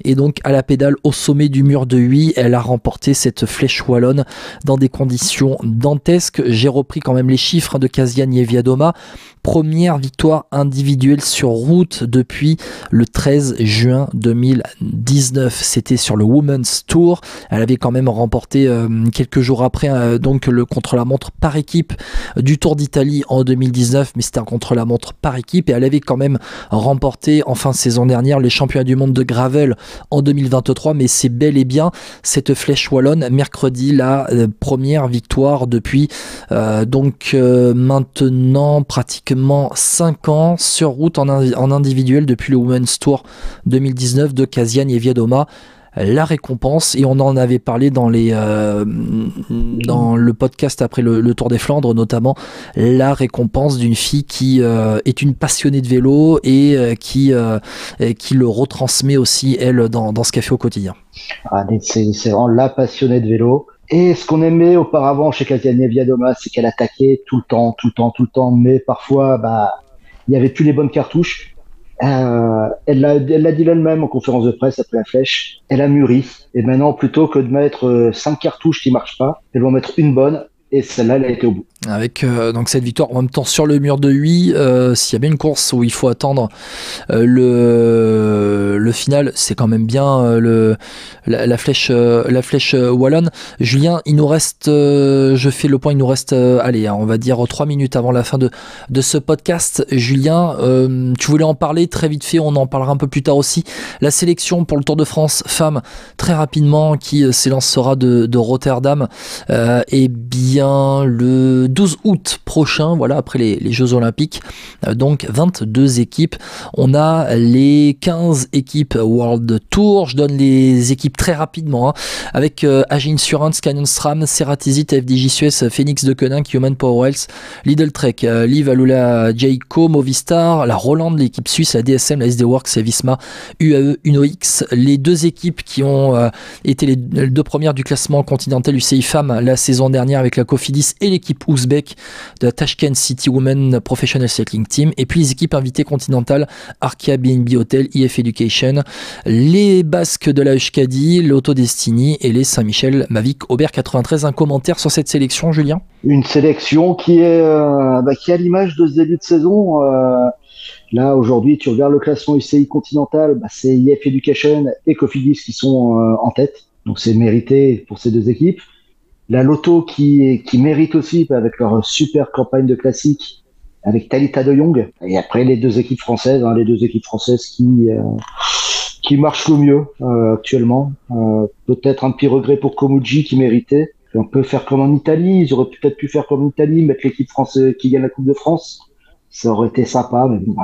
Et donc à la pédale au sommet du mur de Huy, elle a remporté cette Flèche Wallonne dans des conditions dantesques. J'ai repris quand même les chiffres de Kasian Niewiadoma. Première victoire individuelle sur route depuis le 13 juin 2019. C'était sur le Women's Tour. Elle avait quand même remporté quelques jours après donc le contre-la-montre par équipe du Tour d'Italie en 2019, mais c'était un contre-la-montre par équipe, et elle avait quand même remporté en fin de saison dernière les championnats du monde de gravel en 2023, mais c'est bel et bien cette Flèche Wallonne mercredi, la première victoire depuis maintenant pratiquement 5 ans sur route en individuel depuis le Women's Tour 2019 de Kasian Niewiadoma. La récompense, et on en avait parlé dans le podcast après le Tour des Flandres notamment, la récompense d'une fille qui est une passionnée de vélo et qui le retransmet aussi elle dans ce qu'elle fait au quotidien. C'est vraiment la passionnée de vélo. Et ce qu'on aimait auparavant chez Kasian Niewiadoma, c'est qu'elle attaquait tout le temps, mais parfois il y avait plus les bonnes cartouches. Elle l'a dit elle-même en conférence de presse après la Flèche. Elle a mûri. Et maintenant, plutôt que de mettre 5 cartouches qui marchent pas, elle va en mettre une bonne. Et celle-là, elle a été au bout. Avec donc cette victoire en même temps sur le mur de Huy, s'il y a bien une course où il faut attendre le final, c'est quand même bien la flèche wallonne. Julien, il nous reste, je fais le point, il nous reste, on va dire 3 minutes avant la fin de ce podcast. Julien, tu voulais en parler très vite fait, on en parlera un peu plus tard aussi. La sélection pour le Tour de France femmes, très rapidement, qui s'élancera de Rotterdam, et bien le 12 août prochain, voilà, après les Jeux Olympiques. Donc 22 équipes. On a les 15 équipes World Tour. Je donne les équipes très rapidement, avec AG Insurance, Canyon SRAM, Ceratizit, FDJ Suez, Phoenix de Koenig, Human Power Health, Lidl Trek, Liv Alula, Jayco, Movistar, la Roland, l'équipe suisse, la DSM, la SD Works, Visma, UAE, UNOX. Les 2 équipes qui ont été les 2 premières du classement continental UCI Femmes la saison dernière avec la Cofidis, et l'équipe ouzbek de la Tashkent City Women Professional Cycling Team, et puis les équipes invitées continentales Arkea, BNB Hotel, IF Education, les Basques de la Euskadi, l'Auto Destiny et les Saint-Michel Mavic Aubert 93. Un commentaire sur cette sélection, Julien? Une sélection qui est qui a l'image de ce début de saison. Là, aujourd'hui, tu regardes le classement UCI continental, c'est IF Education et Cofidis qui sont en tête. Donc c'est mérité pour ces 2 équipes. La Lotto qui mérite aussi avec leur super campagne de classique avec Talita de Jong. Et après les 2 équipes françaises, qui marchent le mieux actuellement. Peut-être un petit regret pour Komuji qui méritait. On peut faire comme en Italie, ils auraient peut-être pu faire comme en Italie, mettre l'équipe française qui gagne la Coupe de France. Ça aurait été sympa, mais bon,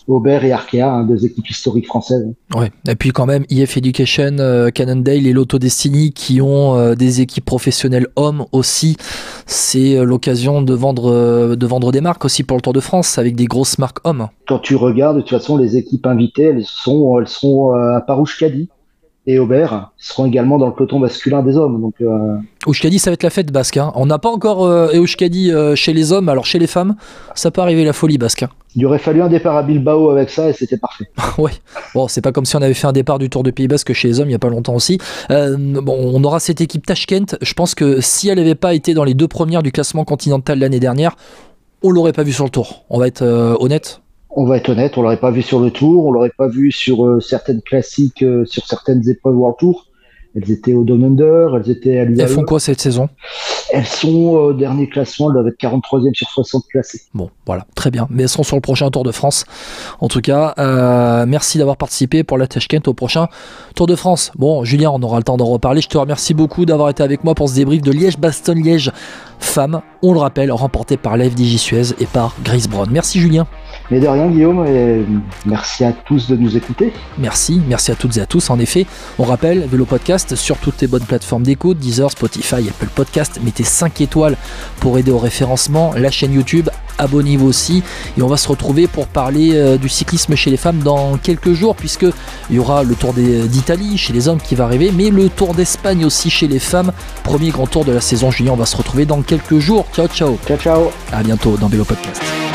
Aubert et Arkea, hein, deux équipes historiques françaises. Ouais. Et puis quand même, EF Education, Cannondale et Lotto Destiny qui ont des équipes professionnelles hommes aussi. C'est l'occasion de vendre des marques aussi pour le Tour de France avec des grosses marques hommes. Quand tu regardes, de toute façon, les équipes invitées, elles seront à Parouche-Caddy et Aubert seront également dans le peloton masculin des hommes. Donc, Euskadi, ça va être la fête basque. Hein. On n'a pas encore Euskadi chez les hommes, alors chez les femmes, ça peut arriver la folie basque. Hein. Il aurait fallu un départ à Bilbao avec ça et c'était parfait. Ouais. Bon, c'est pas comme si on avait fait un départ du Tour de Pays Basque chez les hommes il y a pas longtemps aussi. Bon, on aura cette équipe Tashkent. Je pense que si elle n'avait pas été dans les 2 premières du classement continental l'année dernière, on l'aurait pas vu sur le Tour. On va être honnête. On va être honnête, on l'aurait pas vu sur le Tour, on l'aurait pas vu sur certaines classiques, sur certaines épreuves World Tour. Elles étaient au Down Under, elles étaient à l'UAE. Elles font quoi cette saison? Elles sont au dernier classement, elles doivent être 43e sur 60 classées. Bon, voilà, très bien. Mais elles seront sur le prochain Tour de France. En tout cas, merci d'avoir participé pour la Tashkent au prochain Tour de France. Bon, Julien, on aura le temps d'en reparler. Je te remercie beaucoup d'avoir été avec moi pour ce débrief de Liège-Bastogne-Liège femmes. On le rappelle, remporté par la FDJ Suez et par Grace Brown. Merci Julien. Mais de rien Guillaume, et merci à tous de nous écouter. Merci à toutes et à tous. En effet, on rappelle, Vélo Podcast sur toutes les bonnes plateformes d'écoute, Deezer, Spotify, Apple Podcast. Mettez 5 étoiles pour aider au référencement. La chaîne YouTube, abonnez-vous aussi. Et on va se retrouver pour parler du cyclisme chez les femmes dans quelques jours, puisque il y aura le Tour d'Italie chez les hommes qui va arriver, mais le Tour d'Espagne aussi chez les femmes. Premier grand tour de la saison. Julien, on va se retrouver dans quelques jours. Ciao, ciao. Ciao, ciao. À bientôt dans Vélo Podcast.